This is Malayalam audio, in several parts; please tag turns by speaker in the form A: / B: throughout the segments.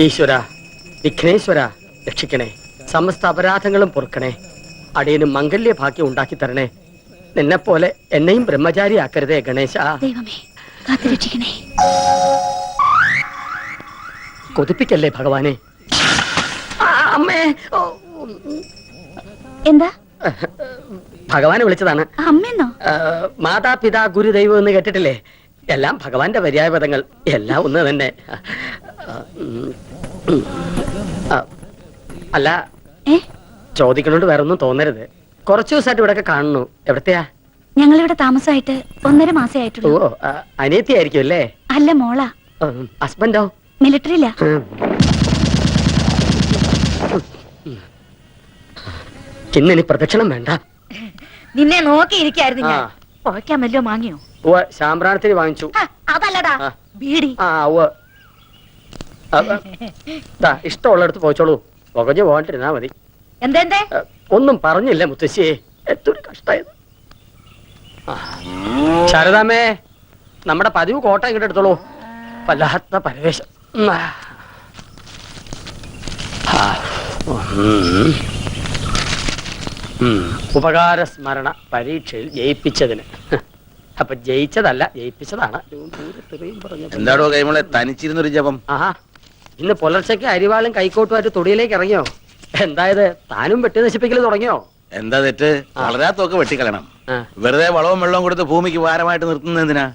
A: ഈശ്വര, വിഘ്നേശ്വര രക്ഷിക്കണേ. സമസ്ത അപരാധങ്ങളും പൊറുക്കണേ. അടിയന് മംഗല്യ ഭാഗ്യം ഉണ്ടാക്കി തരണേ. നിന്നെ പോലെ എന്നെയും ബ്രഹ്മചാരിയാക്കരുതേ ഗണേശ. കൊതിപ്പിക്കല്ലേ ഭഗവാനെ. അമ്മേ,
B: എന്താ
A: ഭഗവാനെ വിളിച്ചതാണ്.
B: അമ്മേന്നോ?
A: മാതാപിതാ ഗുരുദൈവം എന്ന് കേട്ടിട്ടില്ലേ? എല്ലാം ഭഗവാന്റെ പര്യായ പദങ്ങൾ. എല്ലാം ഒന്ന് തന്നെ. അല്ല, ചോദിക്കണോണ്ട് വേറെ ഒന്നും തോന്നരുത്. കുറച്ചു ദിവസമായിട്ട് ഇവിടെ കാണുന്നു. എവിടത്തെയാ?
B: ഞങ്ങളിവിടെ താമസമായിട്ട് 1.5 മാസേ ആയിട്ടുള്ളൂ.
A: ഓ, അനിയത്തിയായിരിക്കും അല്ലേ?
B: അല്ല, മോളാ.
A: ഹസ്ബൻഡോ?
B: മിലിറ്ററിയില്ല.
A: ഇന്നിനി പ്രദക്ഷിണം വേണ്ട.
B: നിന്നെ നോക്കിയിരിക്കായിരുന്നു ഞാൻ. പുഴയ്ക്കാൻ വല്ലോ വാങ്ങിയോ?
A: ശാമ്പ്രാണത്തിന് വാങ്ങിച്ചു.
B: അതല്ലടാ, ബീഡി.
A: ഇഷ്ടമുള്ളടത്ത് പോയിച്ചോളൂ. പുകഞ്ഞു പോകാണ്ടിരുന്നാ മതി.
B: എന്തേ?
A: ഒന്നും പറഞ്ഞില്ല മുത്തശ്ശിയെ. എത്തൊരു കഷ്ടായത്. ശാരദാമ്മേ, നമ്മുടെ പതിവ് കോട്ട ഇങ്ങോട്ട് എടുത്തോളൂ. വല്ലാത്ത പരവേശം. ഉപകാര സ്മരണ പരീക്ഷയിൽ ജയിപ്പിച്ചതിന്. അപ്പൊ ജയിച്ചതല്ല, ജയിപ്പിച്ചതാണ്.
C: എന്താടോ കൈമളെ തനിച്ചിരുന്നൊരു ജപം?
A: ആഹാ, ഇന്ന് പുലർച്ചയ്ക്ക് അരിവാളും കൈക്കോട്ടുമായിട്ട് തൊടിയിലേക്ക് ഇറങ്ങിയോ? എന്തായത്, താനും വെട്ടി നശിപ്പിക്കൽ തുടങ്ങിയോ?
C: എന്താ തെറ്റ്? വളരാത്തൊക്കെ വെട്ടിക്കളയണം. വെറുതെ വളവും വെള്ളവും കൊടുത്ത് ഭൂമിക്ക് ഭാരമായിട്ട് നിർത്തുന്നത് എന്തിനാ?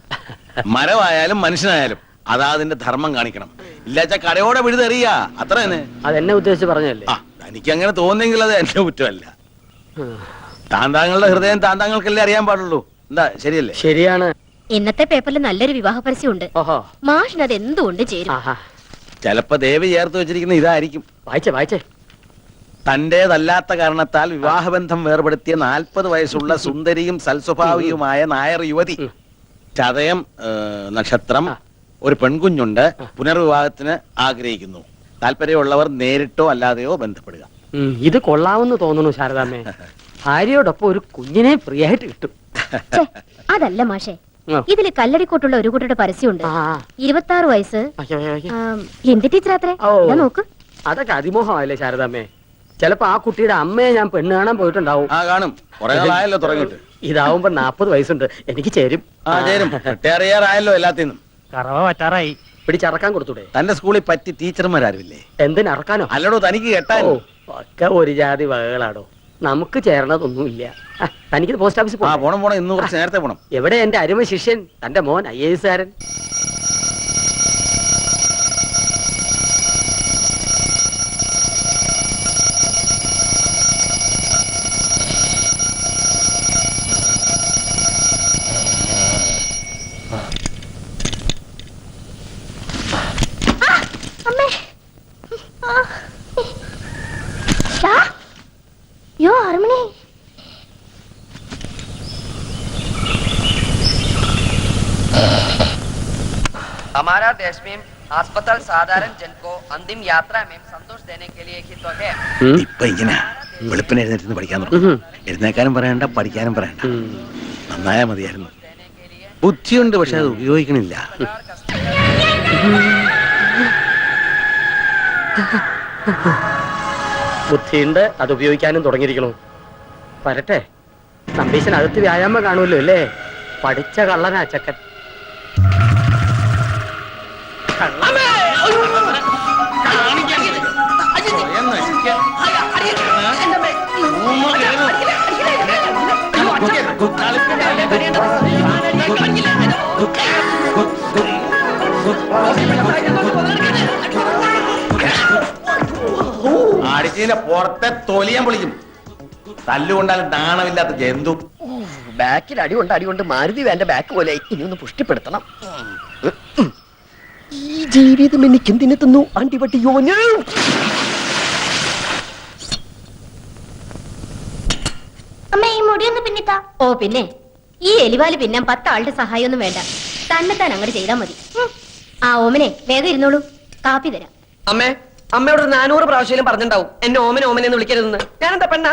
C: മരമായാലും മനുഷ്യനായാലും അതാ അതിന്റെ ധർമ്മം കാണിക്കണം. ഇല്ലാച്ച കടയോടെ വിഴുതെറിയ, അത്ര തന്നെ.
A: അതെന്നെ ഉദ്ദേശിച്ച് പറഞ്ഞല്ലേ?
C: എനിക്ക് അങ്ങനെ തോന്നുന്നെങ്കിൽ അത് എന്റെ കുറ്റമല്ല. താന്താങ്ങളുടെ ഹൃദയം താന്താങ്ങൾക്കല്ലേ അറിയാൻ പാടുള്ളൂ. എന്താ, ശരിയല്ലേ?
A: ശരിയാണ്.
B: ഇന്നത്തെ പേപ്പറിൽ നല്ലൊരു വിവാഹ പരസ്യമുണ്ട്. മാഷിന് അത് എന്തുകൊണ്ട് ചേരും?
C: ചിലപ്പോ ദേവി ചേർത്ത് വെച്ചിരിക്കുന്ന ഇതായിരിക്കും.
A: വായിച്ചേ.
C: തന്റേതല്ലാത്ത കാരണത്താൽ വിവാഹബന്ധം വേർപെടുത്തിയ 40 വയസ്സുള്ള സുന്ദരിയും സൽസ്വഭാവിയുമായ നായർ യുവതി. ചതയം നക്ഷത്രം. ഒരു പെൺകുഞ്ഞുണ്ട്. പുനർവിവാഹത്തിന് ആഗ്രഹിക്കുന്നു. താല്പര്യമുള്ളവർ നേരിട്ടോ അല്ലാതെയോ ബന്ധപ്പെടുക.
A: ഇത് കൊള്ളാമെന്ന് തോന്നുന്നു ശാരദാമ്മേ. ഭാര്യയോടൊപ്പം ഒരു കുഞ്ഞിനെ ഫ്രീയായിട്ട് കിട്ടും.
B: അതല്ല മാഷേ, ഇതില് കല്ലടിക്കോട്ടുള്ള ഒരു കുട്ടിയുടെ പരസ്യമുണ്ട്. 26 വയസ്സ്, ഹിന്ദി ടീച്ചറാത്രേ. നോക്ക്.
A: അതൊക്കെ അതിമോഹമല്ലേ ശാരദാമ്മേ? ചിലപ്പോ ആ കുട്ടിയുടെ അമ്മയെ ഞാൻ പെണ്ണ് കാണാൻ പോയിട്ടുണ്ടാവും.
C: കാണും. കുറെ നാളായല്ലോ തുടങ്ങിയിട്ട്.
A: ഇതാവുമ്പോ 40 വയസ്സുണ്ട്. എനിക്ക് ചേരും.
C: അറിയാറായല്ലോ എല്ലാത്തിനും.
A: കറവ പറ്റാറായി. പിടിച്ചറക്കാൻ കൊടുത്തൂടെ?
C: തന്റെ സ്കൂളിൽ പറ്റി ടീച്ചർമാരാരുമില്ലേ?
A: എന്തിനറക്കാനോ?
C: അല്ലടോ, തനിക്ക് കേട്ടാലോ?
A: ഒക്കെ ഒരു ജാതി വകകളാടോ. നമുക്ക് ചേരണതൊന്നുമില്ല. തനിക്ക് പോസ്റ്റ് ഓഫീസിൽ
C: പോണം. ഇന്ന് കുറച്ച് നേരത്തെ പോണം.
A: എവിടെ എന്റെ അരുമ ശിഷ്യൻ, തന്റെ മോൻ IAS കാരൻ? हमारा देश में अस्पताल साधारण जन को अंतिम यात्रा में संतोष देने के लिए ही तो है.
C: ഇപ്പൊ ഇങ്ങനെ വെളുപ്പിന് എഴുന്നേറ്റ് പഠിക്കാൻ തുടങ്ങും. എഴുന്നേക്കാനും പറയണ്ട, പഠിക്കാനും പറയണ്ട. നന്നായാ മതിയായിരുന്നു. ബുദ്ധിയുണ്ട്, പക്ഷെ അത് ഉപയോഗിക്കണില്ല.
A: ബുദ്ധിയുണ്ട്, അത് ഉപയോഗിക്കാനും തുടങ്ങിയിരിക്കണു. വരട്ടെ. നമ്പീശനകത്ത് വ്യായാമം കാണുമല്ലോ അല്ലേ? പഠിച്ച കള്ളനാ ചക്കൻ.
C: അടിച്ചതിന്റെ പുറത്തെ തൊലിയാൻ പൊളിക്കും. തല്ലുകൊണ്ടാലും നാണമില്ലാത്ത ജന്തു.
A: ബാക്കിൽ അടികൊണ്ട് മാരുതി വേണ്ട ബാക്ക് പോലെ ഇനി ഒന്ന് പുഷ്ടിപ്പെടുത്തണം. ഈ ജീവിതം എനിക്ക് എന്തിനു തന്നു അണ്ടിപട്ടിയോ?
B: ഓ പിന്നെ ഈ എലിവാല് പിന്നെ 10 ആളുടെ സഹായം ഒന്നും വേണ്ട. തന്നെത്താൻ അങ്ങോട്ട് ചെയ്താൽ മതി. ആ ഓമനെ വേഗം ഇരുന്നോളൂ, കാപ്പി തരാം.
A: അമ്മയോട് 400 പ്രാവശ്യം പറഞ്ഞിട്ടുണ്ടാവും എന്നെ ഓമനെന്ന് വിളിക്കരുതെന്ന്. ഞാനെന്താ പെണ്ണാ?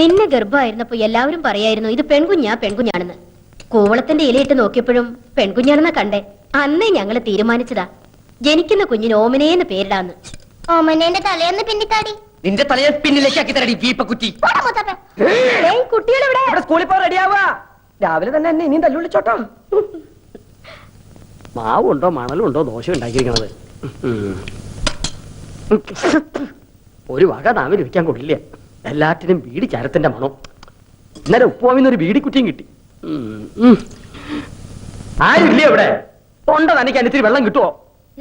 B: നിന്നെ ഗർഭമായിരുന്നപ്പോ എല്ലാവരും പറയായിരുന്നു ഇത് പെൺകുഞ്ഞാണെന്ന്. കൂവളത്തിന്റെ ഇലയിട്ട് നോക്കിയപ്പോഴും പെൺകുഞ്ഞാണെന്നാ കണ്ടേ. അന്നേ ഞങ്ങള് തീരുമാനിച്ചതാ. ജനിക്കുന്ന കുഞ്ഞിന് ഓമനേന്ന് പേരിടാന്ന്.
D: ഓമനേന്റെ തലേന്ന് പിന്നിത്താടി.
E: നിന്റെ തലയെ പിന്നിലേക്കാക്കി തരടി വീപ്പക്കുറ്റി.
B: കുട്ടികളിവിടെ
E: ഇവിടെ സ്കൂളിൽ പോ റെഡിയാവാ. രാവിലെ തന്നെ എന്നെ ഇനിയും തല്ലുള്ളിച്ചോട്ടോ.
A: മാവുണ്ടോ മണലുണ്ടോ ദോശ ഉണ്ടാക്കിയിരിക്കണത്? ഒരു വക നാവിൽ വെക്കാൻ കൊള്ളില്ല. എല്ലാറ്റിനും ബീഡി ചരത്തിന്റെ മണം. ഇന്നലെ ഉപ്പുവാമിന്നൊരു ബീഡിക്കുറ്റിയും കിട്ടി. ആരില്ലേ ഇവിടെ? തൊണ്ട തനിക്ക് ഇത്തിരി വെള്ളം കിട്ടുമോ?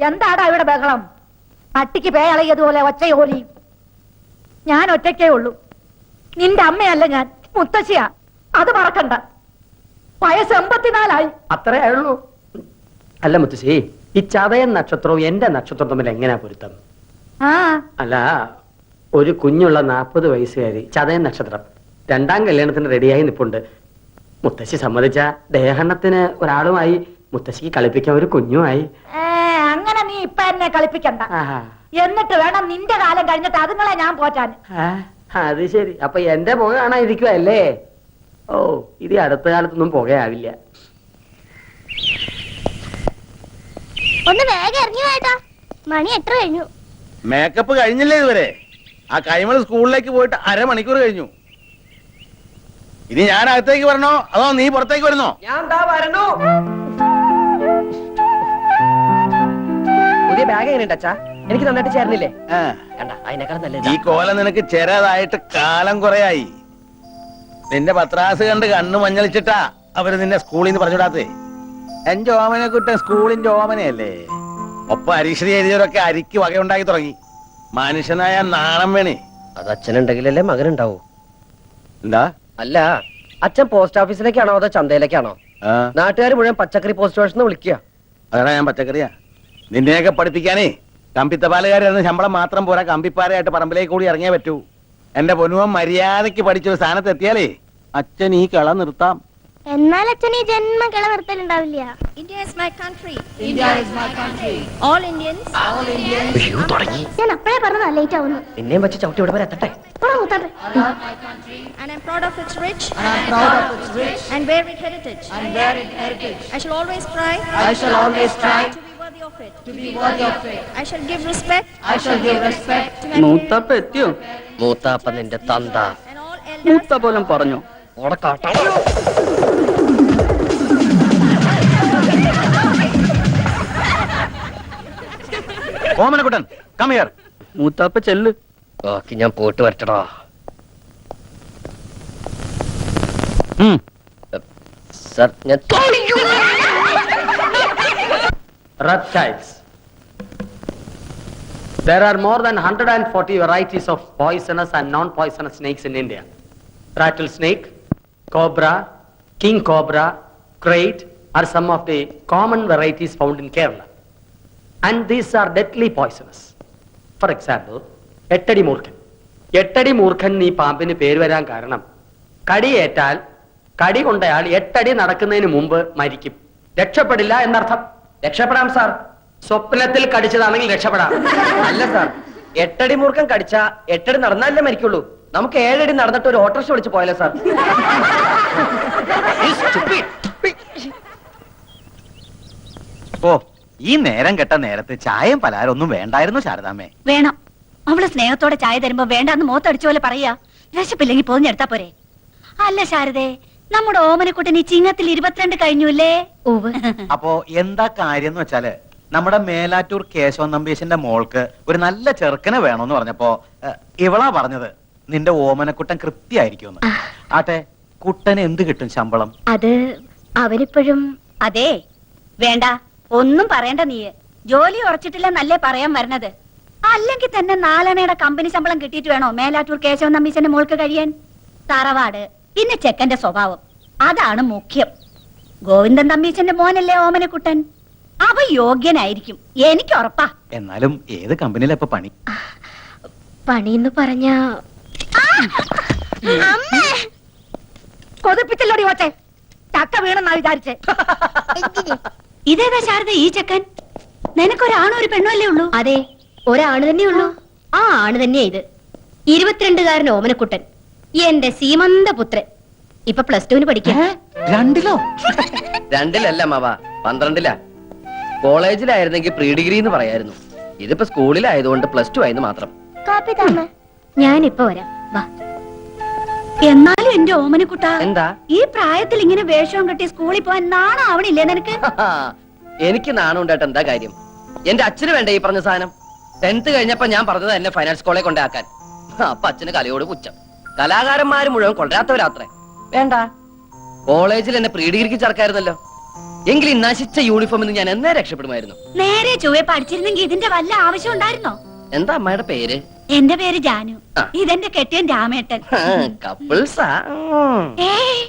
F: എന്താടാ ഇവിടെ ബഹളം? പട്ടിക്ക് പേയളയതുപോലെ ഒച്ചയോലി. ഞാൻ ഒറ്റയ്ക്കേ ഉള്ളൂ. നിന്റെ അമ്മയല്ല ഞാൻ, മുത്തശ്ശിയാ. അത് മറക്കണ്ട. വയസ്സ് 84
A: അത്രേ ആയുള്ളൂ. അല്ല മുത്തശ്ശി, ഈ ചതയൻ നക്ഷത്രവും എന്റെ നക്ഷത്രവും തമ്മിൽ എങ്ങനെയാ പൊരുത്തം?
F: ആ
A: അല്ല, ഒരു കുഞ്ഞുള്ള 40 വയസ്സുകാരി, ചതയൻ നക്ഷത്രം, 2ാം കല്യാണത്തിന് റെഡിയായി നിപ്പുണ്ട്. മുത്തശ്ശി സമ്മതിച്ച ദേഹണ്ണത്തിന് ഒരാളുമായി, മുത്തശ്ശിക്ക് കളിപ്പിക്കാൻ ഒരു കുഞ്ഞുമായി.
F: അങ്ങനെ നീ ഇപ്പൊ എന്നെ കളിപ്പിക്കണ്ട.
A: ആഹാ.
F: എന്നിട്ട് വേണം നിന്റെ കാലം കഴിഞ്ഞിട്ട് അതുങ്ങളെ ഞാൻ പോറ്റാൻ.
A: അത് ശരി. അപ്പൊ എന്റെ പുക കാണാതിരിക്കുവല്ലേ? ഓ, ഇത് അടുത്ത കാലത്തൊന്നും പുകയാവില്ല.
D: ഒന്ന് വേഗം ഇറങ്ങി വേട്ടാ, മണി 8 കഴിഞ്ഞു.
C: മേക്കപ്പ് കഴിഞ്ഞില്ലേ ഇതുവരെ? ആ കൈമൾ സ്കൂളിലേക്ക് പോയിട്ട് 1/2 മണിക്കൂർ കഴിഞ്ഞു. ഇനി ഞാൻ അകത്തേക്ക് വരണോ അതോ നീ പുറത്തേക്ക് വരുന്നോ?
E: ഞാൻ ദാ വരണു. പുതിയ ബാഗ് എങ്ങനെയുണ്ട് അച്ഛാ? എനിക്ക് നന്നായിട്ട് ചേർന്നില്ലേ? കണ്ട അതിനേക്കാളും
C: ഈ
E: നല്ലത്.
C: കോലം നിനക്ക് ചെറുതായിട്ട് കാലം കുറയായി. നിന്റെ പത്രാസ് കണ്ട് കണ്ണു മഞ്ഞളിച്ചിട്ടാ അവര് നിന്നെ സ്കൂളിൽ നിന്ന് പറഞ്ഞുവിടാത്തേ. എന്റെ ഓമനെ കുട്ടൻ സ്കൂളിന്റെ ഓമനയല്ലേ. ഒപ്പം അരീക്ഷണി എഴുതിയവരൊക്കെ അരിക്ക് വകയുണ്ടാക്കി തുടങ്ങി. മനുഷ്യനായ നാണം വേണേ.
E: അത് അച്ഛനുണ്ടെങ്കിലല്ലേ മകനുണ്ടാവൂ.
C: എന്താ?
E: അല്ല, അച്ഛൻ പോസ്റ്റ് ഓഫീസിലേക്കാണോ അതോ ചന്തയിലേക്കാണോ? നാട്ടുകാർ മുഴുവൻ പച്ചക്കറി പോസ്റ്റ് സ്റ്റേഷനിൽ വിളിക്കുക.
C: അതാണ് ഞാൻ പച്ചക്കറിയാ. നിന്നെയൊക്കെ പഠിപ്പിക്കാനേ കമ്പിത്തപാലുകാരായിരുന്നു. ശമ്പളം മാത്രം പോരാ, കമ്പിപ്പാരയായിട്ട് പറമ്പിലേക്ക് കൂടി ഇറങ്ങിയേ പറ്റൂ. എന്റെ പൊന്നുവൻ മര്യാദയ്ക്ക് പഠിച്ചൊരു സ്ഥാനത്ത് എത്തിയാലേ അച്ഛൻ ഈ കള നിർത്താം.
D: എന്നാൽ അച്ഛൻ ഈ ജന്മ കിള നിർത്തലുണ്ടാവില്ല.
B: India is my country. India is my country. All Indians.
E: അയ്യോ, തുടങ്ങി.
D: ഞാൻ അപ്പഴേ പറഞ്ഞതാ ലേറ്റ് ആവുന്നു.
E: നിന്നെയും വെച്ച് ചവിട്ടി ഇവിടെ വരെ എത്തട്ടെ.
B: And I'm proud of its rich and varied heritage. I shall always try to be worthy of it. I shall give respect to my
G: മൂത്താപ്പ എത്തിയോ?
E: മൂത്താപ്പ നിന്റെ തന്ത
B: and all elders.
G: മൂത്ത പോലും പറഞ്ഞു.
E: ഓടെ കാട്ടാ.
C: Omanakuttan come here.
G: മൂത്താപ്പ ചെല്ല്.
E: ബാക്കി ഞാൻ പോയിട്ട് വരട്ടടാ. സർ, ഞാൻ
A: Reptiles. There are more than 140 varieties of poisonous and non-poisonous snakes in India. Rattlesnake, cobra, king cobra, crate are some of the common varieties found in Kerala. And these are deadly poisonous. For example, എട്ടടി മൂർഖൻ. എട്ടടി മൂർഖൻ ഈ പാമ്പിന് പേര് വരാൻ കാരണം കടിയേറ്റാൽ കടി കൊണ്ടയാൾ 8 അടി നടക്കുന്നതിന് മുമ്പ് മരിക്കും. രക്ഷപ്പെടില്ല എന്നർത്ഥം.
E: രക്ഷപ്പെടാം സാർ.
A: സ്വപ്നത്തിൽ കടിച്ചതാണെങ്കിൽ രക്ഷപ്പെടാം.
E: അല്ല സാർ, 8 അടി മൂർഖം കടിച്ച 8 അടി നടന്നാലേ മരിക്കുള്ളൂ. നമുക്ക് 7 അടി നടന്നിട്ട് ഒരു ഓട്ടോറിക്ഷ വിളിച്ച് പോയല്ലോ സാർ.
H: ഓ, ഈ നേരം കെട്ട നേരത്ത് ചായയും പലഹാരം ഒന്നും വേണ്ടായിരുന്നു ശാരദാമ്മേ.
F: വേണം. അവള് സ്നേഹത്തോടെ ചായ തരുമ്പോ വേണ്ടാന്ന് മോത്തടിച്ച പോലെ പറയാ. വിശപ്പില്ലെങ്കിൽ പോഞ്ഞെടുത്താ പോരെ. അല്ല ശാരദേ, നമ്മുടെ ഓമനക്കുട്ടൻ ഈ ചിങ്ങത്തിൽ 22 കഴിഞ്ഞുല്ലേ?
H: അപ്പോ എന്താ കാര്യം എന്ന് വെച്ചാല് നമ്മുടെ മേലാറ്റൂർ കേശവൻ നമ്പീശന്റെ മോൾക്ക് ഒരു നല്ല ചെറുക്കനെ വേണമെന്ന് പറഞ്ഞപ്പോ ഇവളാ പറഞ്ഞത് നിന്റെ ഓമനക്കുട്ടൻ കൃത്യായിരിക്കുമെന്ന്. ആട്ടെ, കുട്ടന് എന്ത് കിട്ടും ശമ്പളം?
B: അത് അവരിപ്പോഴും.
F: അതെ, വേണ്ട, ഒന്നും പറയണ്ട. നീ ജോലി ഉറച്ചിട്ടില്ലെന്നല്ലേ പറയാൻ വരണത്. അല്ലെങ്കിൽ തന്നെ 4 അണയുടെ കമ്പനി ശമ്പളം കിട്ടിയിട്ട് വേണോ മേലാറ്റൂർ കേശവൻ നമ്പീശന്റെ മോൾക്ക് കഴിയാൻ? തറവാട്, പിന്നെ ചെക്കന്റെ സ്വഭാവം, അതാണ് മുഖ്യം. ഗോവിന്ദൻ തമ്പീശന്റെ മോനല്ലേ ഓമനക്കുട്ടൻ. അവ യോഗ്യനായിരിക്കും, എനിക്ക് ഉറപ്പാ.
H: എന്നാലും ഏത് കമ്പനിയിലാ ഇപ്പൊ പണി?
B: പണിന്ന് പറഞ്ഞ
F: കൊതിപ്പിച്ചല്ലോടി ഓട്ടെ. ചക്ക വീണെന്നാ വിചാരിച്ചേ. ഇതേതാ ശാരദ ഈ ചെക്കൻ? നിനക്കൊരാണോ ഒരു പെണ്ണോ അല്ലേ ഉള്ളൂ?
B: അതെ, ഒരാണ് തന്നെയുള്ളൂ. ആ ആണ് തന്നെയാ ഇത്. 22-കാരൻ ഓമനക്കുട്ടൻ, എന്റെ സീമന്ത പുത്രൻ. ഇപ്പൊ +2 പഠിക്കാം.
H: 2ലോ?
E: 2ലല്ല മാവ, 12ലാ. കോളേജിലായിരുന്നെങ്കിൽ പ്രീ ഡിഗ്രി എന്ന് പറയായിരുന്നു. ഇതിപ്പോ സ്കൂളിലായതുകൊണ്ട് +2 ആയെന്ന് മാത്രം.
D: കാപ്പി താമ.
F: ഞാനിപ്പോ വരാം, വാ. എന്നാലും എന്റെ ഓമനക്കുട്ട,
E: എന്താ?
F: ഈ പ്രായത്തിൽ ഇങ്ങനെ വേഷവും കെട്ടി സ്കൂളിൽ പോവാൻ നാണാവണില്ലേ നിനക്ക്?
E: എനിക്ക് നാണുണ്ടായിട്ട് എന്താ കാര്യം? എന്റെ അച്ഛന് വേണ്ട ഈ പറഞ്ഞ സാധനം. 10th കഴിഞ്ഞപ്പോ ഞാൻ പറഞ്ഞത് എന്നെ ഫൈനാൻസ് കോളേജ് കൊണ്ടാക്കാൻ. അപ്പൊ അച്ഛന് കലയോട് പുച്ഛം. കലാകാരന്മാര് മുഴുവൻ കൊണ്ടുവരാത്തവരാത്രേ. വേണ്ട, കോളേജിൽ എന്നെ പ്രീ ഡിഗ്രിക്ക് ചേർക്കായിരുന്നല്ലോ. എങ്കിലും നശിച്ച യൂണിഫോമിൽ നിന്ന് ഞാൻ എന്നേ രക്ഷപ്പെടുമായിരുന്നു.
F: നേരെ ചൊവ്വെ പഠിച്ചിരുന്നെങ്കിൽ ഇതിന്റെ വല്ല ആവശ്യം ഉണ്ടായിരുന്നോ?
E: എന്താ അമ്മയുടെ പേര്?
F: എന്റെ പേര് ജാനു.
E: ആ.
F: ഇതെന്റെ കെട്ടിയൻ രാമേട്ടൻ.
E: കപ്പിൾസാ?
F: ഏയ്,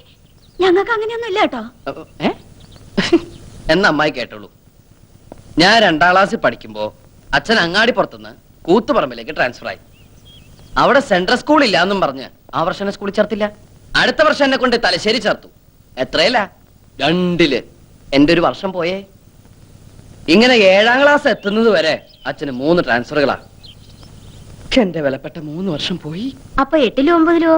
F: ഞങ്ങൾക്ക് അങ്ങനെയൊന്നും ഇല്ല കേട്ടോ.
E: എന്ന അമ്മായി കേട്ടോളൂ. ഞാൻ 2ാം ക്ലാസ്സിൽ പഠിക്കുമ്പോ അച്ഛൻ അങ്ങാടി പുറത്തുനിന്ന് കൂത്തുപറമ്പിലേക്ക് ട്രാൻസ്ഫർ ആയി. അവിടെ സെൻട്രൽ സ്കൂൾ ഇല്ല എന്നും പറഞ്ഞ് ആ വർഷം എന്നെ സ്കൂളിൽ ചേർത്തില്ല. അടുത്ത വർഷം എന്നെ കൊണ്ട് തലശ്ശേരി ചേർത്തു. എത്രയല്ല, 2ല്. എന്റെ ഒരു വർഷം പോയേ. ഇങ്ങനെ 7ാം ക്ലാസ് എത്തുന്നത് വരെ അച്ഛന് 3 ട്രാൻസ്ഫറുകളാ. എന്റെ വിലപ്പെട്ട 3 വർഷം പോയി.
F: അപ്പൊ 8ലോ 9ലോ?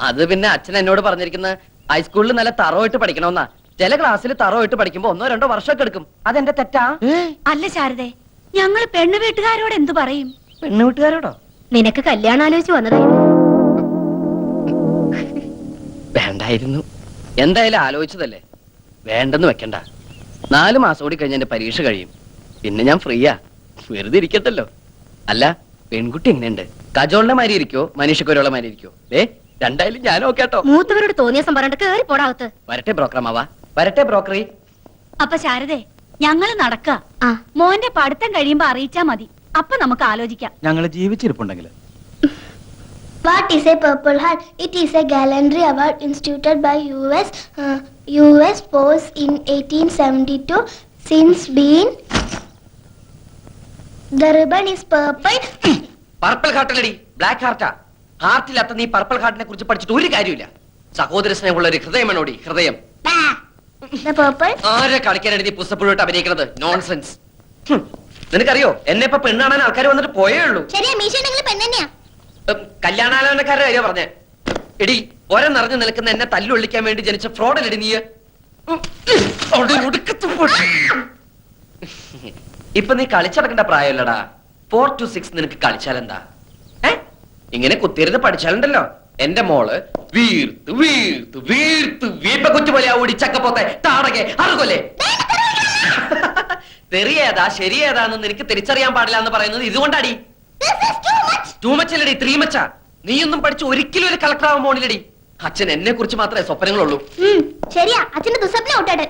E: അത് പിന്നെ അച്ഛൻ എന്നോട് പറഞ്ഞിരിക്കുന്ന ഹൈസ്കൂളിൽ നല്ല തറവായിട്ട് പഠിക്കണമെന്നാ. ചില ക്ലാസ്സിൽ തറവായിട്ട് പഠിക്കുമ്പോ 1 or 2 വർഷമൊക്കെ എടുക്കും. അതെന്റെ തെറ്റാ?
F: അല്ല ശാരദേ, ഞങ്ങള് പെണ്ണു വീട്ടുകാരോട് എന്തു പറയും?
E: പെണ്ണു വീട്ടുകാരോടോ?
F: നിനക്ക് കല്യാണം ആലോചിച്ച് വന്നതായിരുന്നു.
E: വേണ്ടായിരുന്നു. എന്തായാലും ആലോചിച്ചതല്ലേ, വേണ്ടെന്ന് വെക്കണ്ട. 4 മാസം കൂടി കഴിഞ്ഞ് എന്റെ പരീക്ഷ കഴിയും. പിന്നെ ഞാൻ ഫ്രീയാ, വെറുതെ ഇരിക്കട്ടല്ലോ. അല്ല, പെൺകുട്ടി എങ്ങനെയുണ്ട്? കജോളിന്റെ മാതിരി ഇരിക്കോ, മനീഷക്കൊരുള്ള മാതിരി ഇരിക്കോ? രണ്ടായാലും ഞാൻ ഓക്കേട്ടോ.
F: മൂത്തവരോട് തോന്നിയ സംഭരണം കേറി പോടാവത്ത്.
E: വരട്ടെ ബ്രോക്കറമാവാ, വരട്ടെ ബ്രോക്കറി.
F: അപ്പൊ ശാരദേ, ഞങ്ങള് നടക്ക. മോന്റെ പഠിത്തം കഴിയുമ്പോ അറിയിച്ചാ മതി. അപ്പൊ നമുക്ക് ആലോചിക്കാം.
H: ഞങ്ങൾ ജീവിച്ചിരിപ്പുണ്ടെങ്കിൽ.
D: What is a Purple Heart? It is a gallantry award instituted by US Force in 1872. Since been, the ribbon is purple.
E: Purple ഹാർട്ടല്ലടി, ബ്ലാക്ക് ഹാർട്ടാ. ഹാർട്ടില്ലാത്ത നീ പർപ്പിൾ ഹാർട്ടിനെ കുറിച്ച് പഠിച്ചിട്ട് ഒരു കാര്യമില്ല. സഹോദര സ്നേഹമുള്ള ഒരു ഹൃദയമാണോടി, ഹൃദയം.
D: The purple?
E: ആരെ കളിക്കാനാണ് നീ പുസ്തകപ്പുഴോട്ട് അഭിനയിക്കുന്നത്? നോൺസെൻസ്. നിനക്കറിയോ, എന്നെ ഇപ്പൊ പെണ്ണാണാൻ ആൾക്കാർ വന്നിട്ട് പോയേ ഉള്ളൂ.
D: ശരിയാ, മീശ നിങ്ങൾ പെണ്ണെന്നെയാ.
E: കല്യാണാലോചനക്കാരുടെ കാര്യം പറഞ്ഞേ. എടി, ഒര നിറഞ്ഞു നിൽക്കുന്ന എന്നെ തല്ലുള്ളിക്കാൻ വേണ്ടി ജനിച്ച ഫ്രോഡല്ലടി നീ. ഇപ്പൊ നീ കളിച്ചടക്കേണ്ട പ്രായമല്ലടാ. 4 to 6 നിനക്ക് കളിച്ചാലെന്താ? ഇങ്ങനെ കുത്തിയിരുന്ന് പഠിച്ചാലുണ്ടല്ലോ, എന്റെ മോള് വീർത്ത് വീർത്ത് വീർത്ത് വീപ്പക്കുറ്റി പോലെ ഓടി ചക്കപ്പോത്തെ താടകെ അറുകൊല്ലേ. തെറിയേതാ ശരിയേതാന്ന് നിനക്ക് തിരിച്ചറിയാൻ പാടില്ല എന്ന് പറയുന്നത് ഇതുകൊണ്ടാടി. ടൂ മച്ചല്ലടി, 3 മച്ചാ. നീയൊന്നും പഠിച്ച് ഒരിക്കലും ഒരു കളക്ടർ ആവാൻ പോണില്ലടി. അച്ഛൻ എന്നെ കുറിച്ച് മാത്രമേ സ്വപ്നങ്ങളുള്ളൂ.
D: ശരിയാ, അച്ഛന്റെ ദുസ്വപ്നം ഔട്ടാട്.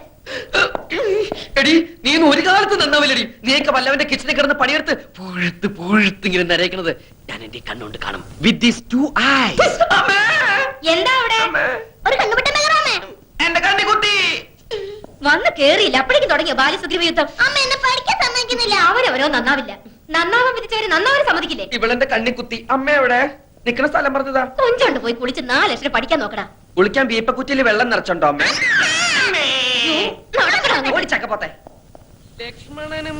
E: എടി, നീ ഇന്ന് ഒരു കാലത്ത് നന്നാവില്ലടി. നീയൊക്കെ വല്ലവന്റെ കിച്ചണിൽ കിടന്ന് പണിയെടുത്ത് പുഴുത്ത് പുഴുത്ത് ഇങ്ങനെ നരയ്ക്കുന്നത് ഞാൻ എന്റെ കണ്ണുകൊണ്ട് കാണും. With these 2 eyes.
F: എന്താ അവിടെ?
D: ഒരു കണ്ണുപെട്ട മെഗറാമേ.
E: എന്റെ കണ്ണി കുത്തി
F: വന്ന് കേറിയില്ല, അപ്പോഴേക്കും തുടങ്ങിയ ബാല്യസുഗ്രീവ യുദ്ധം.
D: അമ്മ എന്നെ പഠിക്കാൻ സമ്മതിക്കുന്നില്ല.
F: അവരവരോ നന്നാവില്ല. നന്നാവാൻ വിധിച്ചവര് നന്നാവാൻ സമ്മതിക്കില്ലേ?
E: ഇവളെന്റെ കണ്ണി കുത്തി. അമ്മ എവിടെ? നിക്കണ സ്ഥലം പറഞ്ഞതാ.
F: കൊഞ്ചോണ്ട് പോയി കുളിച്ച് 4 ലക്ഷം പഠിക്കാൻ നോക്കടാ.
E: കുളിക്കാൻ വീപ്പക്കുറ്റിയിൽ വെള്ളം നിറച്ചുണ്ടോ അമ്മ? ഓടിച്ചക്കപ്പോത്തെ. ലക്ഷ്മണനും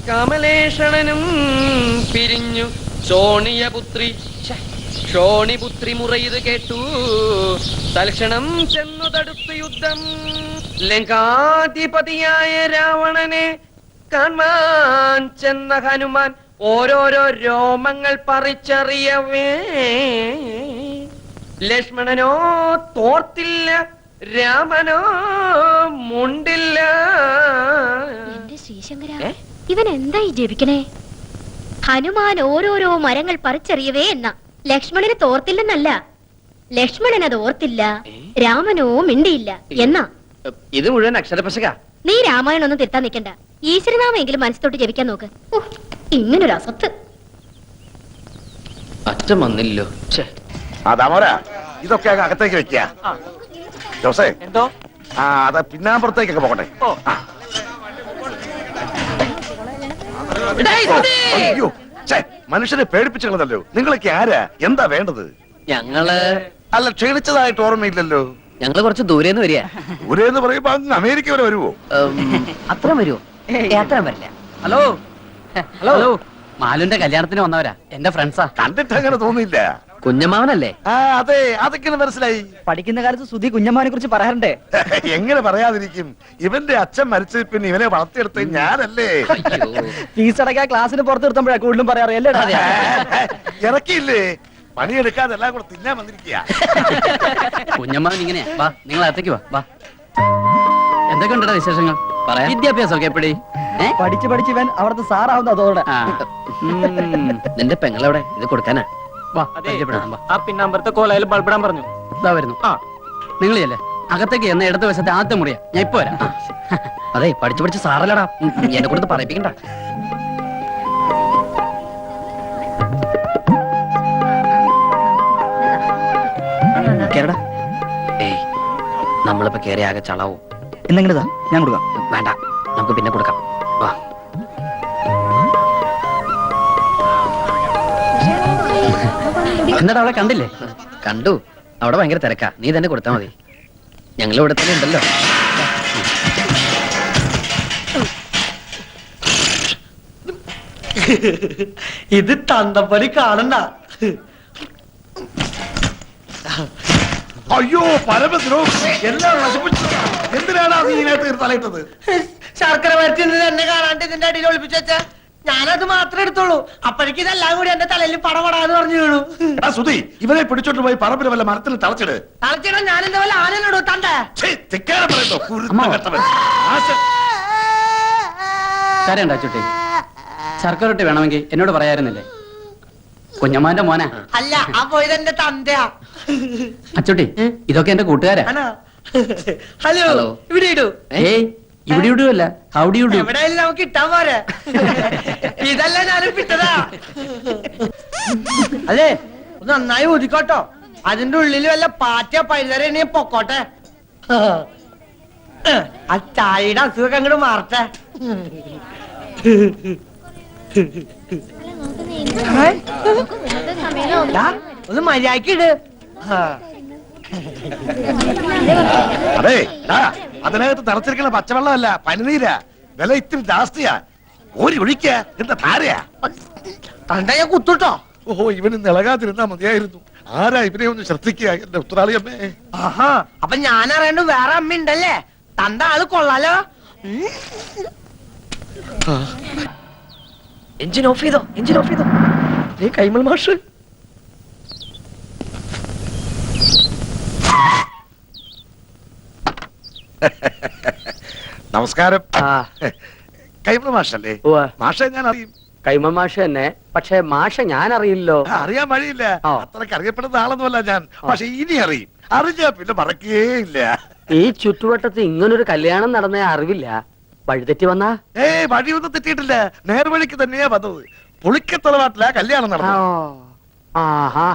E: കമലേഷണനും പിരിഞ്ഞു ശോണിപുത്രി മുറയത് കേട്ടു. തൽക്ഷണം ചെന്നു തടുത്തു യുദ്ധം. ലങ്കാധിപതിയായ രാവണനെ കാണാൻ ചെന്ന ഹനുമാൻ ഓരോരോ രോമങ്ങൾ പറിച്ചറിയവേ. ലക്ഷ്മണനോ തോർത്തില്ല, രാമനോ മുണ്ടില്ല.
B: എന്റെ ശ്രീശങ്കര, ഇവൻ എന്തായി ജപിക്കണേ? ഹനുമാൻ ഓരോരോ മരങ്ങൾ പറിച്ചെറിയവേ എന്ന. ലക്ഷ്മണന് തോർത്തില്ലെന്നല്ല, ലക്ഷ്മണൻ അത് ഓർത്തില്ല, രാമനോ മിണ്ടിയില്ല എന്നാ.
E: ഇത് മുഴുവൻ അക്ഷരപശക.
B: നീ രാമായണം ഒന്നും തിരുത്താൻ നിൽക്കണ്ട. ഈശ്വരനാമെങ്കിലും മനസ്സിലോട്ട് ജപിക്കാൻ നോക്ക്. ഇങ്ങനൊരു അസത്ത്.
E: അച്ഛൻ വന്നില്ലല്ലോ.
C: അതാമോരാ, ഇതൊക്കെ അകത്തേക്ക് വെക്കുക. ജോസേ,
G: എന്തോ?
C: അത് പിന്നാമ്പുറത്തേക്കൊക്കെ പോകട്ടെ. അയ്യോ, മനുഷ്യനെ പേടിപ്പിച്ചല്ലോ. നിങ്ങളൊക്കെ ആരാ? എന്താ വേണ്ടത്?
E: ഞങ്ങള്
C: അല്ല, ക്ഷണിച്ചതായിട്ട് ഓർമ്മയില്ലല്ലോ.
E: ഞങ്ങള് കുറച്ച് ദൂരേന്ന് വരിക.
C: ദൂരെന്ന് പറയുമ്പോ അങ്ങ് അമേരിക്ക വരെ വരുവോ?
E: അത്ര വരുമോ? അത്ര വരില്ല.
G: ഹലോ ഹലോ, മാലുന്റെ കല്യാണത്തിന് വന്നവരാ, എന്റെ ഫ്രണ്ട്സാ.
C: കണ്ടിട്ട് അങ്ങനെ തോന്നിയില്ല.
E: കുഞ്ഞമ്മാവനല്ലേ?
C: ആ അതെ, അതൊക്കെ മനസ്സിലായി.
G: പഠിക്കുന്ന കാലത്ത് സുധി കുഞ്ഞമ്മാനെ കുറിച്ച് പറയാറുണ്ടേ.
C: എങ്ങനെ പറയാതിരിക്കും? ഇവന്റെ അച്ഛൻ മരിച്ച പിന്നെ ഇവനെ വളർത്തിയെടുത്ത് ഞാനല്ലേ.
G: ഫീസ് അടയ്ക്കാൻ ക്ലാസ്സിന് പുറത്ത് നിർത്തുമ്പോഴാ കൂടുതലും പറയാറ് അല്ലേ?
C: ഇറക്കിയില്ലേ? പണിയെടുക്കാതെ എല്ലാം കൂടെ തിന്നാൻ വന്നിരിക്കുക.
E: കുഞ്ഞമ്മാവൻ ഇങ്ങനെയാ. വാ, നിങ്ങൾ അകത്തേക്ക് വാ. എന്തൊക്കെ ഉണ്ടോ വിശേഷങ്ങൾ? പറയാം. വിദ്യാഭ്യാസമൊക്കെ എപ്പടി?
G: പഠിച്ച് പഠിച്ച് ഇവൻ അവിടുത്തെ സാറാവുന്ന അതോടെ.
E: നിന്റെ പെങ്ങളെവിടെ? ഇത് കൊടുക്കാനാ?
G: ആ പിന്നാമ്പറത്തെ കോലയിൽ ബൾബിടാൻ പറഞ്ഞു.
E: ഇതാ വരുന്നു. നിങ്ങളല്ലേ അകത്തേക്ക് എന്ന ഇടത് വശത്തെ ആദ്യത്തെ മുറിയാ. ഞാൻ ഇപ്പൊ വരാം. അതെ, പഠിച്ചു പഠിച്ച് സാറല്ലടാ, എന്നെ കൊടുത്ത് പറയിപ്പിക്കണ്ട. കേരടാ. ഏയ്, നമ്മളിപ്പോ കേറി ആകെ ചളാവോ?
G: എന്നെങ്കിലതാ ഞാൻ കൊടുക്കാം.
E: വേണ്ട, നമുക്ക് പിന്നെ കൊടുക്കാം. വാ. എന്നിട്ട് അവളെ കണ്ടില്ലേ? കണ്ടു. അവിടെ ഭയങ്കര തിരക്കാ. നീ തന്നെ കൊടുത്താ മതി. ഞങ്ങൾ ഇവിടെ തന്നെ ഉണ്ടല്ലോ.
A: ഇത് തന്തപ്പടി കാണണ്ട.
C: അയ്യോ പരമദ്രോഹി, എല്ലാം നശിപ്പിച്ചു. എന്തിനാണ് നീ ഇതിനകത്ത് തലയിട്ടത്?
A: ശർക്കര വരട്ടി എന്നെ കാണാണ്ട് ഇതിന്റെ അടിയിൽ ഒളിപ്പിച്ചു വെച്ച ഞാനത് മാത്രമേ എടുത്തോളൂ. അപ്പോഴേക്കും ഇതെല്ലാം കൂടി എന്റെ തലയിൽ പടപടാന്ന് പറഞ്ഞു വീണു.
C: സുധി, ഇവനെ പിടിച്ചോണ്ട് പോയി പറമ്പിൽ വല്ല മരത്തിൽ തളച്ചിട്.
A: തളച്ചിടാൻ ഞാൻ എന്താ വല്ല ആനയിലിടൂ തന്റെ.
E: കാര്യണ്ടാ ചുട്ടി, ശർക്കര റൊട്ടി വേണമെങ്കിൽ എന്നോട് പറയാറുന്നില്ലേ? കുഞ്ഞമ്മാന്റെ മോനാ.
A: അല്ല, ആ പോയത് എന്റെ തന്തയാ.
E: അച്ചുട്ടി, ഇതൊക്കെ എന്റെ കൂട്ടുകാരാ.
A: ഹലോ, ഇവിടെ ഇടൂ.
E: ഏയ്, ഇവിടെ ഇടുവല്ല, ഹൗഡി ഇടൂ.
A: എവിടെയായാലും നമുക്ക് ഇട്ടാ പോരെ. ഇതല്ല ഞാനും പിട്ടതാ. അതെ, ഒന്ന് നന്നായി ഊതിക്കോട്ടോ. അതിന്റെ ഉള്ളിൽ വല്ല പാറ്റ പൈതരണേ പൊക്കോട്ടെ. ആ ചായയുടെ അസുഖം അങ്ങോട്ട് മാറട്ടെ. ഒന്ന് മര്യാദക്ക് ഇട്.
C: അതെ, അതിനകത്ത് തളച്ചിരിക്കുന്ന പച്ചവെള്ളമല്ല, പനിനീരാ. വില ഇത്തിരി ജാസ്തിയാ. ഓരി ഒഴിക്ക, എന്താ ധാരയാ?
A: തണ്ട ഞാൻ കുത്തുട്ടോ.
C: ഓഹോ, ഇവന് നിളകാതിരുന്നാ മതിയായിരുന്നു. ആരാ ഇവനെ ഒന്ന് ശ്രദ്ധിക്കുക, എന്റെ ഉത്തരാളിയമ്മേ.
A: ആഹാ, അപ്പൊ ഞാൻ അറിയണ്ട വേറെ അമ്മ ഉണ്ടല്ലേ. തന്റെ ആള് കൊള്ളാലോ.
G: എഞ്ചിൻ ഓഫ് ചെയ്തോ, എഞ്ചിൻ ഓഫ് ചെയ്തോ. കൈമൾ മാഷ്
C: നമസ്കാരം. കൈമള മാഷല്ലേ? മാഷെ ഞാൻ അറിയും.
A: കൈമ മാഷ തന്നെ. പക്ഷെ മാഷ ഞാൻ അറിയില്ലോ.
C: അറിയാൻ വഴിയില്ല. അത്രക്ക് അറിയപ്പെടുന്ന ആളൊന്നുമല്ല ഞാൻ. പക്ഷെ ഇനി അറിയും. അറിഞ്ഞാ പിന്നെ മറക്കേയില്ല.
A: ഈ ചുറ്റുവട്ടത്ത് ഇങ്ങനൊരു കല്യാണം നടന്ന അറിവില്ല. വഴിതെറ്റി വന്നാ?
C: വഴിയൊന്നും തെറ്റിയിട്ടില്ല. നേർവഴിക്ക് തന്നെയാ വന്നത്. പുളിക്കത്തറവാട്ടിലാ കല്യാണം നടന്നത്.
A: ആഹാ,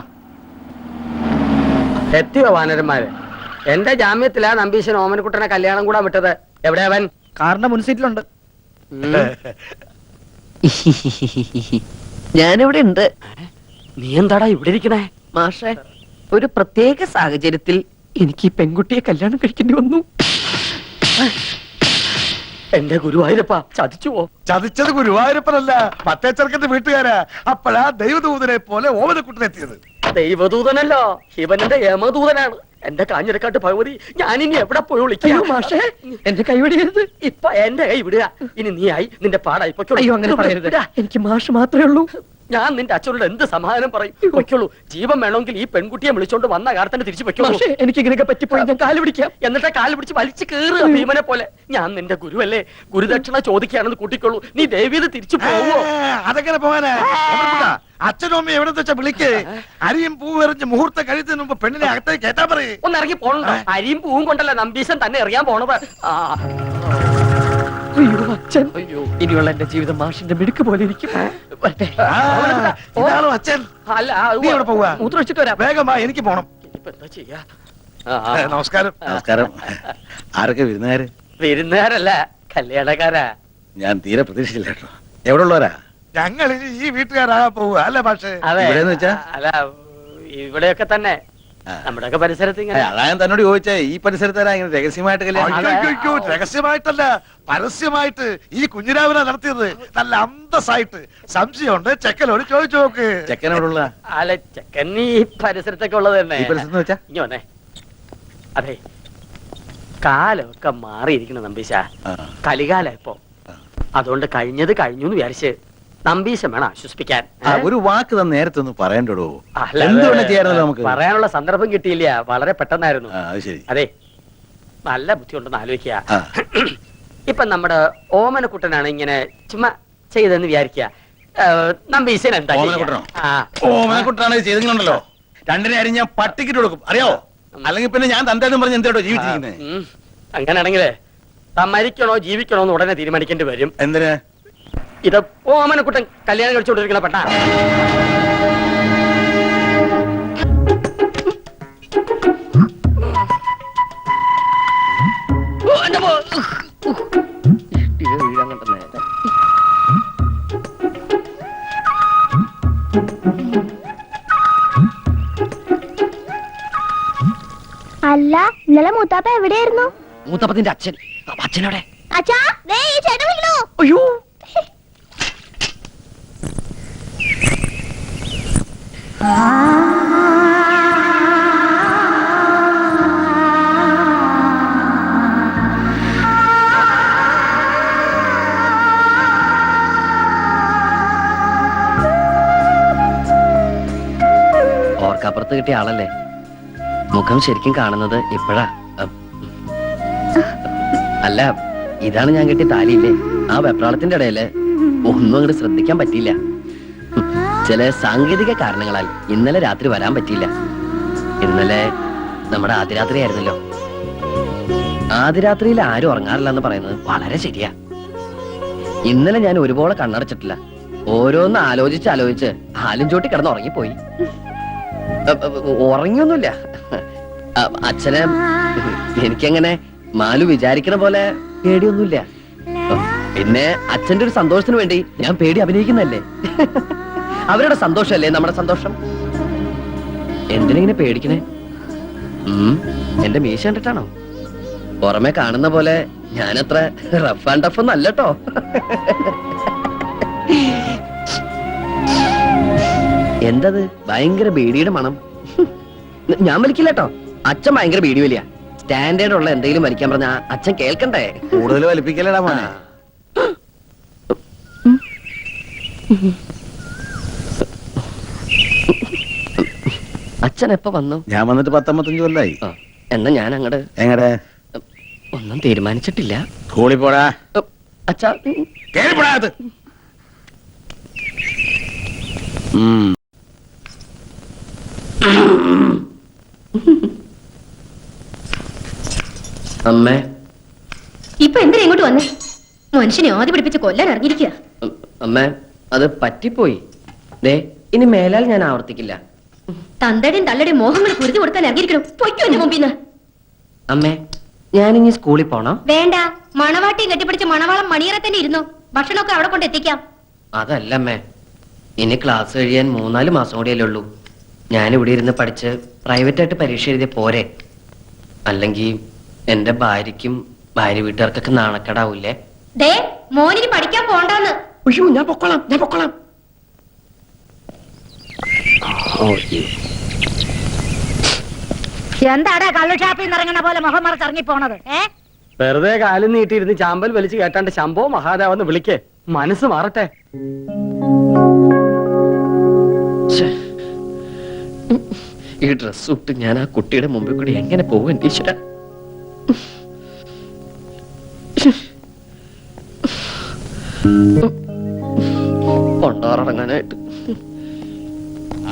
A: എത്തിയോ വാനരന്മാര്? എന്റെ ജാമ്യത്തിലാ നമ്പീശൻ ഓമനക്കുട്ടനെ കല്യാണം കൂടാൻ വിട്ടത്. എവിടെയാ അവൻ?
G: കാറിന്റെ മുൻസീറ്റിലുണ്ട്.
E: ഞാനിവിടെ ഉണ്ട്.
A: നീ എന്താടാ ഇവിടെ ഇരിക്കണേ?
E: മാഷെ, ഒരു പ്രത്യേക സാഹചര്യത്തിൽ എനിക്ക് ഈ പെൺകുട്ടിയെ കല്യാണം കഴിക്കേണ്ടി വന്നു.
A: എന്റെ ഗുരുവായൂരപ്പ, ചതിച്ചുവോ?
C: ചതിച്ചത് ഗുരുവായൂരപ്പനല്ല, മറ്റേ ചെറുക്കന്റെ വീട്ടുകാരാ. അപ്പോഴാ ദൈവദൂതനെ പോലെ ഓമനക്കുട്ടനെത്തിയത്.
A: ദൈവദൂതനല്ലോ, ശിവനന്റെ യമദൂതനാണ്. എന്റെ കാഞ്ഞിരക്കാട്ട് ഭഗവതി, ഞാനിനി എവിടെ പോയി വിളിക്കാം?
G: മാഷേ, എന്റെ കൈ വിടരുത്.
A: ഇപ്പൊ എന്റെ കൈ വിടുക. ഇനി നീ ആയി, നിന്റെ പാടായി.
G: അയ്യോ, അങ്ങനെ പറയരുത്. എനിക്ക് മാഷ് മാത്രമേ ഉള്ളൂ.
A: ഞാൻ നിന്റെ അച്ഛനോട് എന്ത് സമാധാനം പറയും? പൊയ്ക്കോളൂ. ജീവൻ വേണമെങ്കിൽ ഈ പെൺകുട്ടിയെ വിളിച്ചോണ്ട് വന്ന കാലത്തിന് തിരിച്ചു പൊയ്ക്കോളൂ.
G: എനിക്ക് ഇങ്ങനെയൊക്കെ പറ്റിപ്പോയി. ഞാൻ കാല് പിടിക്കാം.
A: എന്നിട്ട് കാല് പിടിച്ച് വലിച്ചു കയറുക ഭീമനെ പോലെ. ഞാൻ നിന്റെ ഗുരുവല്ലേ, ഗുരുദക്ഷിണ ചോദിക്കുകയാണെന്ന് കൂട്ടിക്കോളൂ. നീ ദേവീത് തിരിച്ചു പോവോ?
C: അതെങ്ങനെ പോകാനാ? അച്ഛനും അമ്മയും എവിടെ വെച്ചാ വിളിക്ക്. അരിയും പൂവും എറിഞ്ഞ് മുഹൂർത്തം കഴിയുന്നതിന് മുമ്പ് പെണ്ണിനെ അകത്തേക്ക് കേട്ടാ പറയേ.
A: ഒന്ന് ഇറങ്ങി പോണോ? അരിയും പൂവും കൊണ്ടല്ല നമ്പീശൻ തന്നെ എറിയാൻ പോണത്.
G: അയ്യോ അച്ഛൻ, അയ്യോ, ഇനിയുള്ള എന്റെ ജീവിതം മാഷിന്റെ മിടുക്ക് പോലെ ഇരിക്കും.
C: ഇതാണോ അച്ഛൻ?
A: അല്ല,
C: നീ എവിടെ പോവാ?
A: മൂത്രം വെച്ചിട്ട് വരാം.
C: വേഗം വാ, എനിക്ക് പോണം.
A: ഇനിയിപ്പോ എന്താ ചെയ്യാ?
C: നമസ്കാരം. നമസ്കാരം. ആരൊക്കെ വിരുന്നുകാര്?
A: വിരുന്നുകാരല്ല, കല്യാണക്കാരാ.
C: ഞാൻ തീരെ പ്രതീക്ഷിച്ചില്ല കേട്ടോ. എവിടെ ഉള്ളവരാ? ഞങ്ങൾ ഈ വീട്ടുകാരാ പോവുക അല്ലേ? പക്ഷേ
A: അതെ,
C: ഇവിടെന്ന് വെച്ചാ?
A: അല്ല, ഇവിടെയൊക്കെ തന്നെ. നമ്മുടെയൊക്കെ പരിസരത്ത് ഇങ്ങനെ
C: അതാ ഞാൻ തന്നോട് ചോദിച്ചേ, ഈ പരിസരത്താരാ ഇങ്ങനെ രഹസ്യമായിട്ട് കല്യാണം?
I: അയ്യോ, രഹസ്യമായിട്ടല്ല, പരസ്യമായിട്ട് ഈ കുഞ്ഞിരാവിനെ നടത്തിയത്. നല്ല അന്തസ്സായിട്ട്. സംശയമുണ്ട്, ചെക്കനോട് ചോദിച്ചു നോക്ക്.
C: ചെക്കനോടുള്ള
A: അല്ല ചെക്കൻ ഈ പരിസരത്തൊക്കെ ഉള്ളത് തന്നെ.
C: ഈ പരിസരത്ത് വെച്ചാ
A: ഇനി വന്നേ. അതെ, കാലമൊക്കെ മാറിയിരിക്കണം നമ്പീശ. കലികാല ഇപ്പൊ. അതുകൊണ്ട് കഴിഞ്ഞത് കഴിഞ്ഞു എന്ന് വിചാരിച്ച് നമ്പീശം വേണം ആശ്വസിപ്പിക്കാൻ.
C: ഒരു വാക്ക് തന്നെ നേരത്തെ ഒന്ന് പറയണ്ടോ?
A: അല്ല,
C: എന്ത് വേണേ ചെയ്യാറുണ്ടല്ലോ നമുക്ക്.
A: പറയാനുള്ള സന്ദർഭം കിട്ടിയില്ല, വളരെ പെട്ടെന്നായിരുന്നു.
C: അത് ശരി.
A: അതെ, നല്ല ബുദ്ധിയുണ്ടെന്ന് ആലോചിക്കുക.
C: ആ.
A: ഇപ്പൊ നമ്മുടെ ഓമനക്കുട്ടനാണ് ഇങ്ങനെ ചുമ്മാ ചെയ്തെന്ന് വിചാരിക്കുക. നമ്പീശൻ എന്താ
C: ഓമനക്കുട്ടനോ?
A: ആ.
C: ഓമനക്കുട്ടനാണ് ചെയ്തിട്ടുണ്ടല്ലോ. രണ്ടിനെ അരി ഞാൻ പട്ടിക്കിട്ട് കൊടുക്കും, അറിയാവോ? അല്ലെങ്കിൽ പിന്നെ ഞാൻ തന്തേന്നും പറഞ്ഞ് എന്തേട്ടോ ജീവിച്ചിരിക്കുന്നത്?
A: അങ്ങനെയാണെങ്കിലേ താൻ മരിക്കണോ ജീവിക്കണോ എന്ന് ഉടനെ തീരുമാനിക്കേണ്ടി വരും.
C: എന്തിന്?
A: ഇത് ഓമനക്കുട്ടൻ കല്യാണം കഴിച്ചുകൊണ്ടിരിക്കണ പെട്ടാ.
D: അല്ല, ഇന്നലെ മൂത്താപ്പ എവിടെയായിരുന്നു?
E: മൂത്തപ്പത്തിന്റെ അച്ഛൻ. അച്ഛനോടെ?
D: അച്ഛാ, ദേ ഈ ചേട്ടൻ വിളിക്കണു.
E: അയ്യോ, ഓർക്കപ്പുറത്ത് കിട്ടിയ ആളല്ലേ? മുഖം ശരിക്കും കാണുന്നത് ഇപ്പോഴാ. അല്ല, ഇതാണ് ഞാൻ കിട്ടിയ താലിയില്ലേ? ആ വെപ്രാളത്തിന്റെ ഇടയില് ഒന്നും അങ്ങോട്ട് ശ്രദ്ധിക്കാൻ പറ്റിയില്ല. ചില സാങ്കേതിക കാരണങ്ങളാൽ ഇന്നലെ രാത്രി വരാൻ പറ്റിയില്ല. ഇന്നലെ നമ്മുടെ ആദ്യരാത്രി ആയിരുന്നല്ലോ. ആദ്യരാത്രിയിൽ ആരും ഉറങ്ങാറില്ല എന്ന് പറയുന്നത് വളരെ ശരിയാ. ഇന്നലെ ഞാൻ ഒരുപോലെ കണ്ണടച്ചിട്ടില്ല. ഓരോന്ന് ആലോചിച്ച് ആലും ചോട്ടി കിടന്ന് ഉറങ്ങിപ്പോയി. ഉറങ്ങിയൊന്നുമില്ല. അച്ഛനെ എനിക്കങ്ങനെ മാലു വിചാരിക്കണ പോലെ പേടിയൊന്നുമില്ല. പിന്നെ അച്ഛന്റെ ഒരു സന്തോഷത്തിന് വേണ്ടി ഞാൻ പേടി അഭിനയിക്കുന്നല്ലേ. അവരുടെ സന്തോഷല്ലേ നമ്മുടെ സന്തോഷം. എന്തിനിങ്ങനെ പേടിക്കണേ? എന്റെ മീശ കണ്ടിട്ടാണോ? പുറമെ കാണുന്ന പോലെ ഞാനത്ര റഫ് ആൻഡ് ടഫ് ഒന്നും അല്ലട്ടോ. എന്തത് ഭയങ്കര ബീഡിയുടെ മണം? ഞാൻ വലിക്കില്ല കേട്ടോ. അച്ഛൻ ഭയങ്കര ബീഡി വലിയ. സ്റ്റാൻഡേർഡ് ഉള്ള എന്തെങ്കിലും വലിക്കാൻ പറഞ്ഞ അച്ഛൻ കേൾക്കണ്ടേ?
C: കൂടുതൽ വലിപ്പിക്കലടാ മോനെ.
E: അച്ഛൻ എപ്പോ വന്നു?
C: ഞാൻ വന്നിട്ട് 10-15 കൊല്ലായി.
E: എന്നാ ഞാൻ അങ്ങട്
C: എങ്ങടെ?
E: ഒന്നും തീരുമാനിച്ചിട്ടില്ല.
C: സ്കൂളിൽ പോടാ.
E: അച്ഛാ,
C: കേറിപ്പോടാ.
E: അമ്മേ,
B: ഇപ്പൊ എന്തിനാ ഇങ്ങോട്ട് വന്നേ? മനുഷ്യനെ ആദ്യം പിടിപ്പിച്ച് കൊല്ലാൻ ഇറങ്ങിയിരിക്കുക.
E: അമ്മേ, അത് പറ്റിപ്പോയി. ദേ, ഇനി മേലാൽ ഞാൻ ആവർത്തിക്കില്ല.
B: തന്തയുടെയും തള്ളയുടെയും മോഹങ്ങൾ കുരുതി കൊടുക്കാൻ ഇറങ്ങിയിരിക്കണം. പൊയ്ക്കോ എന്റെ മുമ്പിന്ന്.
E: അമ്മേ, ഞാനിനി സ്കൂളിൽ പോണോ?
B: വേണ്ട, മണവാട്ടിയും കെട്ടിപ്പിടിച്ച് മണവാളം മണിയറ തന്നെ ഇരുന്നു. ഭക്ഷണമൊക്കെ അവിടെ കൊണ്ട് എത്തിക്കാം.
E: അതല്ല അമ്മേ, ഇനി ക്ലാസ് കഴിയാൻ 3-4 മാസം കൂടിയല്ലേ ഉള്ളൂ. ഞാനിവിടെ ഇരുന്ന് പഠിച്ച് പ്രൈവറ്റായിട്ട് പരീക്ഷ എഴുതിയ പോരെ? അല്ലെങ്കിൽ എന്റെ ഭാര്യയ്ക്കും ഭാര്യ വീട്ടുകാർക്കൊക്കെ നാണക്കേടാവൂലേ?
B: ദേ, മോനിനി പഠിക്കാൻ പോണ്ടാന്ന്.
E: അയ്യോ, ഞാൻ പൊക്കോളാം.
F: എന്താടാ കള്ളുഷാപ്പിൽ നിന്ന് ഇറങ്ങണ പോലെ മുഖം മറച്ചിറങ്ങി പോണത്?
A: വെറുതെ കാലും നീട്ടിയിരുന്ന് ചാമ്പൽ വലിച്ചു കേട്ടാണ്ട് ശംഭോ മഹാദേവന്ന് വിളിക്കേ. മനസ്സ് മാറട്ടെ.
E: ഈ ഡ്രസ് ഇട്ട് ഞാൻ ആ കുട്ടിയുടെ മുമ്പിൽ കൂടി എങ്ങനെ പോകും ഈശ്വര? കൊണ്ടാറടങ്ങാനായിട്ട്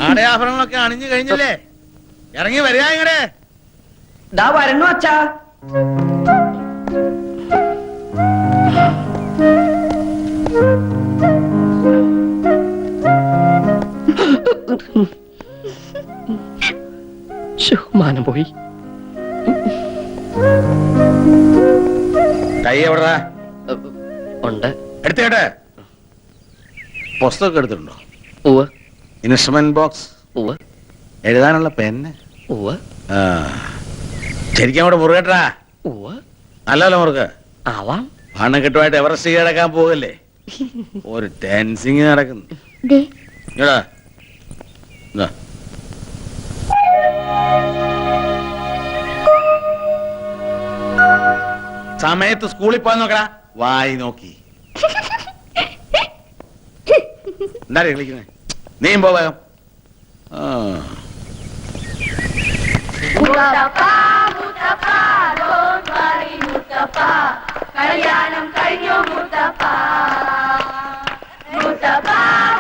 C: ആടയാഭരണങ്ങളൊക്കെ അണിഞ്ഞു കഴിഞ്ഞല്ലേ? ഇറങ്ങി വരിക ഇങ്ങടെ.
E: വരണു അച്ഛാ. മാനം പോയി.
C: കൈ എവിടാ?
E: ഉണ്ട്.
C: എടുത്തേട്ടെ. പുസ്തകം എടുത്തിട്ടുണ്ടോ?
E: ഉവ്വ്
C: ഇൻസ്ട്രുമെന്റ് ബോക്സ്,
E: ഉവ്വ്.
C: എഴുതാനുള്ള പെന്ന്,
E: ഉവ്വ്
C: ആ ശരിക്കും അങ്ങോട്ട് മുറുകട്ടാ.
E: ഉവ്വ്
C: നല്ലല്ലോ മുറുക്ക്.
E: ആവാം.
C: പണക്കെട്ടുമായിട്ട് എവറസ്റ്റ് കീഴടക്കാൻ പോകല്ലേ. ഒരു ടെൻസിങ് നടക്കുന്നു.
D: ദേ,
C: ഇങ്ങടാ. ഇതാ. സമയത്ത് സ്കൂളിൽ പോയി നോക്കടാ. വായി നോക്കി എന്താ കളിക്കുന്നേ? നീയും പോവാം.
F: കല്യാണം കഴിഞ്ഞു മുത്തപ്പ മുത്തപ്പ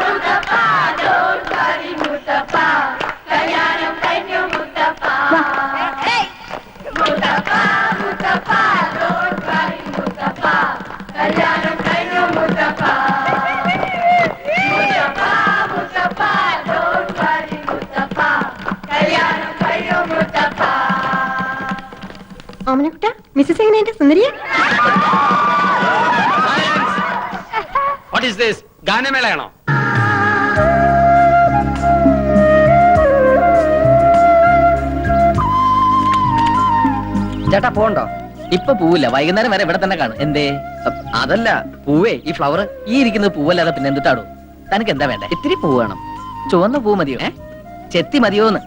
F: മുത്തപ്പ don't worry മുത്തപ്പ കല്യാണം കഴിഞ്ഞു മുത്തപ്പ മുത്തപ്പ മുത്തപ്പ don't worry മുത്തപ്പ കല്യാണം കഴിഞ്ഞു മുത്തപ്പ മുത്തപ്പ മുത്തപ്പ don't worry മുത്തപ്പ കല്യാണം കഴിഞ്ഞു മുത്തപ്പ.
B: ഓമനക്കുട്ട, മിസ്സസ് എങ്ങനെയുണ്ട്? സുന്ദരിയ?
A: What is this? ഗാനമേളയാണോ?
E: ചേട്ടാ പോണ്ടോ? ഇപ്പൊ പൂവില്ല, വൈകുന്നേരം വരെ ഇവിടെ തന്നെ കാണും. എന്തേ? അതല്ല പൂവേ, ഈ ഫ്ലവർ ഈ ഇരിക്കുന്നത് പൂവല്ലാതെ പിന്നെ എന്തിട്ടാടോ? തനിക്ക് എന്താ വേണ്ടേ? ഇത്തിരി പൂ വേണം. ചുവന്ന പൂ മതിയോ? ചെത്തി മതിയോന്ന്?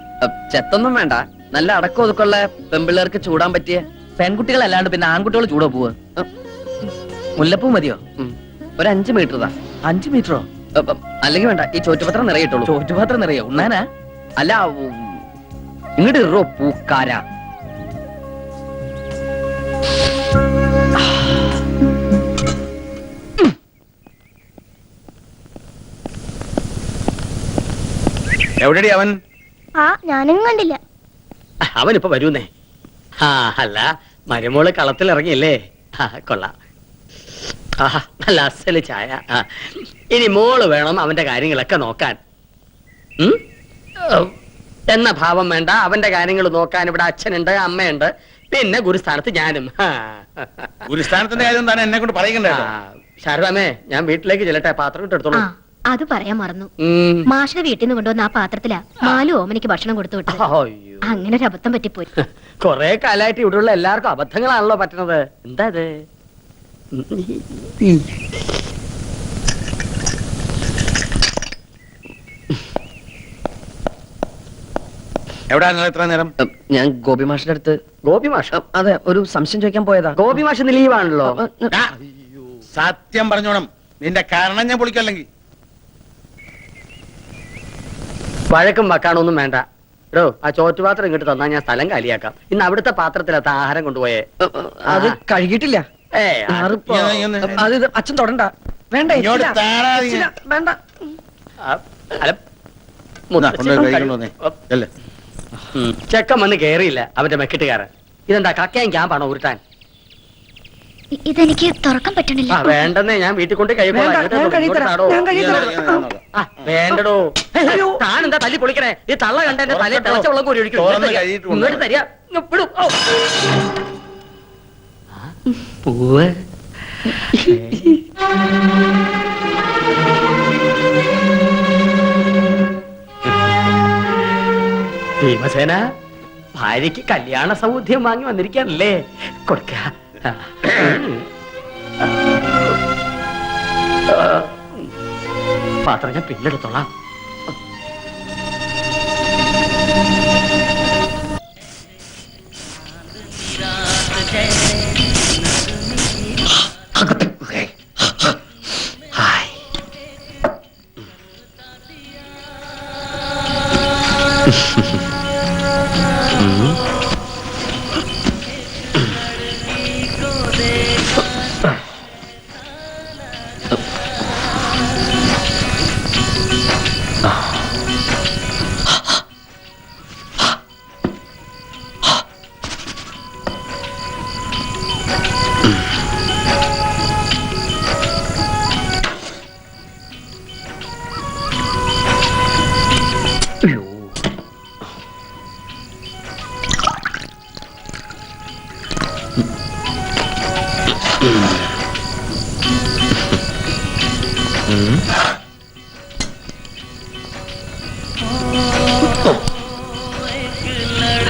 E: ചെത്തൊന്നും വേണ്ട. നല്ല അടക്കം ഒതുക്കുള്ള പെമ്പിള്ളേർക്ക് ചൂടാൻ പറ്റിയ പെൺകുട്ടികളല്ലാണ്ട് പിന്നെ ആൺകുട്ടികൾ ചൂടോ പൂവ്? മുല്ലപ്പൂ മതിയോ? ഒരു 5 മീറ്റർ. 5 മീറ്ററോ? അല്ലെങ്കിൽ വേണ്ട, ഈ ചോറ്റുപാത്രം നിറയിട്ടുള്ളൂ. ചോറ്റുപാത്രം നിറയോ? ഉണ്ണാനാ? അല്ല ഇങ്ങോട്ട് ഇറോ പൂക്കാരാ.
C: എവിടെടി അവൻ?
D: ആ ഞാനും കണ്ടില്ല.
A: അവനിപ്പോ വരൂന്നേ. ആ അല്ല, മരുമോള് കളത്തിൽ ഇറങ്ങിയല്ലേ? കൊള്ളാം. ആഹാ, നല്ല അസല് ചായ. ഇനി മോള് വേണം അവന്റെ കാര്യങ്ങളൊക്കെ നോക്കാൻ. എന്ന ഭാവം വേണ്ട. അവന്റെ കാര്യങ്ങൾ നോക്കാൻ ഇവിടെ അച്ഛനുണ്ട്, അമ്മയുണ്ട്, പിന്നെ ഗുരുസ്ഥാനത്ത് ഞാനും.
C: ഗുരുസ്ഥാനത്തിന്റെ കാര്യം എന്താണ് എന്നെ കൊണ്ട് പറയണ്ടേ?
A: ശാരദാമേ, ഞാൻ വീട്ടിലേക്ക് ചെല്ലട്ടെ, പാത്രം ഇട്ടെടുത്തോളൂ.
B: അത് പറയാൻ മറന്നു. മാഷിനെ വീട്ടിൽ നിന്ന് കൊണ്ടുവന്ന ആ പാത്രത്തിലാ മാലു ഓമനിക്ക് ഭക്ഷണം കൊടുത്തു വിട്ടത്. അങ്ങനെ ഒരു അബദ്ധം പറ്റിപ്പോയി.
A: കൊറേ കാലായിട്ട് ഇവിടെയുള്ള എല്ലാവർക്കും അബദ്ധങ്ങളാണല്ലോ പറ്റുന്നത്. എന്താ ഇത്?
C: എവിടാ നിങ്ങൾ ഇത്ര നേരം?
E: ഞാൻ ഗോപി മാഷിന്റെ അടുത്ത്.
A: ഗോപി മാഷ്?
E: അതെ, ഒരു സംശയം ചോദിക്കാൻ പോയതാ.
A: ഗോപി മാഷ് ഇന്ന് ലീവാണല്ലോ.
C: സത്യം പറഞ്ഞോണം, നിന്റെ കാരണം ഞാൻ പൊളിക്കല്ലെങ്കിൽ.
A: വഴക്കും വക്കാണൊന്നും വേണ്ട. എടോ, ആ ചോറ്റുപാത്രം ഇങ്ങോട്ട് തന്നാ ഞാൻ സ്ഥലം കാലിയാക്കാം. ഇന്ന് അവിടുത്തെ പാത്രത്തിലത്ത ആഹാരം കൊണ്ടുപോയേ.
E: അത് കഴുകിയിട്ടില്ല. അത് ഇത് അച്ഛൻ തൊടണ്ട. വേണ്ട,
C: ഇങ്ങോട്ട്
E: ഇച്ചിരി.
C: താടാ നീ.
E: ഇച്ചിരി, വേണ്ട.
A: ചെക്കൻ വന്ന് കേറിയില്ല, അവന്റെ മെക്കിട്ടുകാരൻ. ഇതെന്താ കക്കയും ക്യാമ്പാണോ ഉരുട്ടാൻ?
D: ഇതെനിക്ക് തുറക്കാൻ പറ്റണില്ല.
A: വേണ്ടെന്നേ, ഞാൻ വീട്ടിൽ കൊണ്ട്
E: വേണ്ട, ഞാൻ കഴുകിത്തരാം. ഞാൻ കഴുകിത്തരാം.
A: വേണ്ടടോ. താനെന്താ തല്ലി പൊളിക്കണേ? ഈ തള്ള കണ്ട എന്റെ തലയിൽ തിളച്ച വെള്ളം കോരി ഒഴിക്കും. ഇങ്ങോട്ട് തരിക. വിടും. പൂവ് ഭീമസേന, ഭാര്യയ്ക്ക് കല്യാണ സൗദ്യം വാങ്ങി വന്നിരിക്കാനല്ലേ? കൊടുക്ക. പാത്രം ഞാൻ പിന്നെടുത്തോളാം.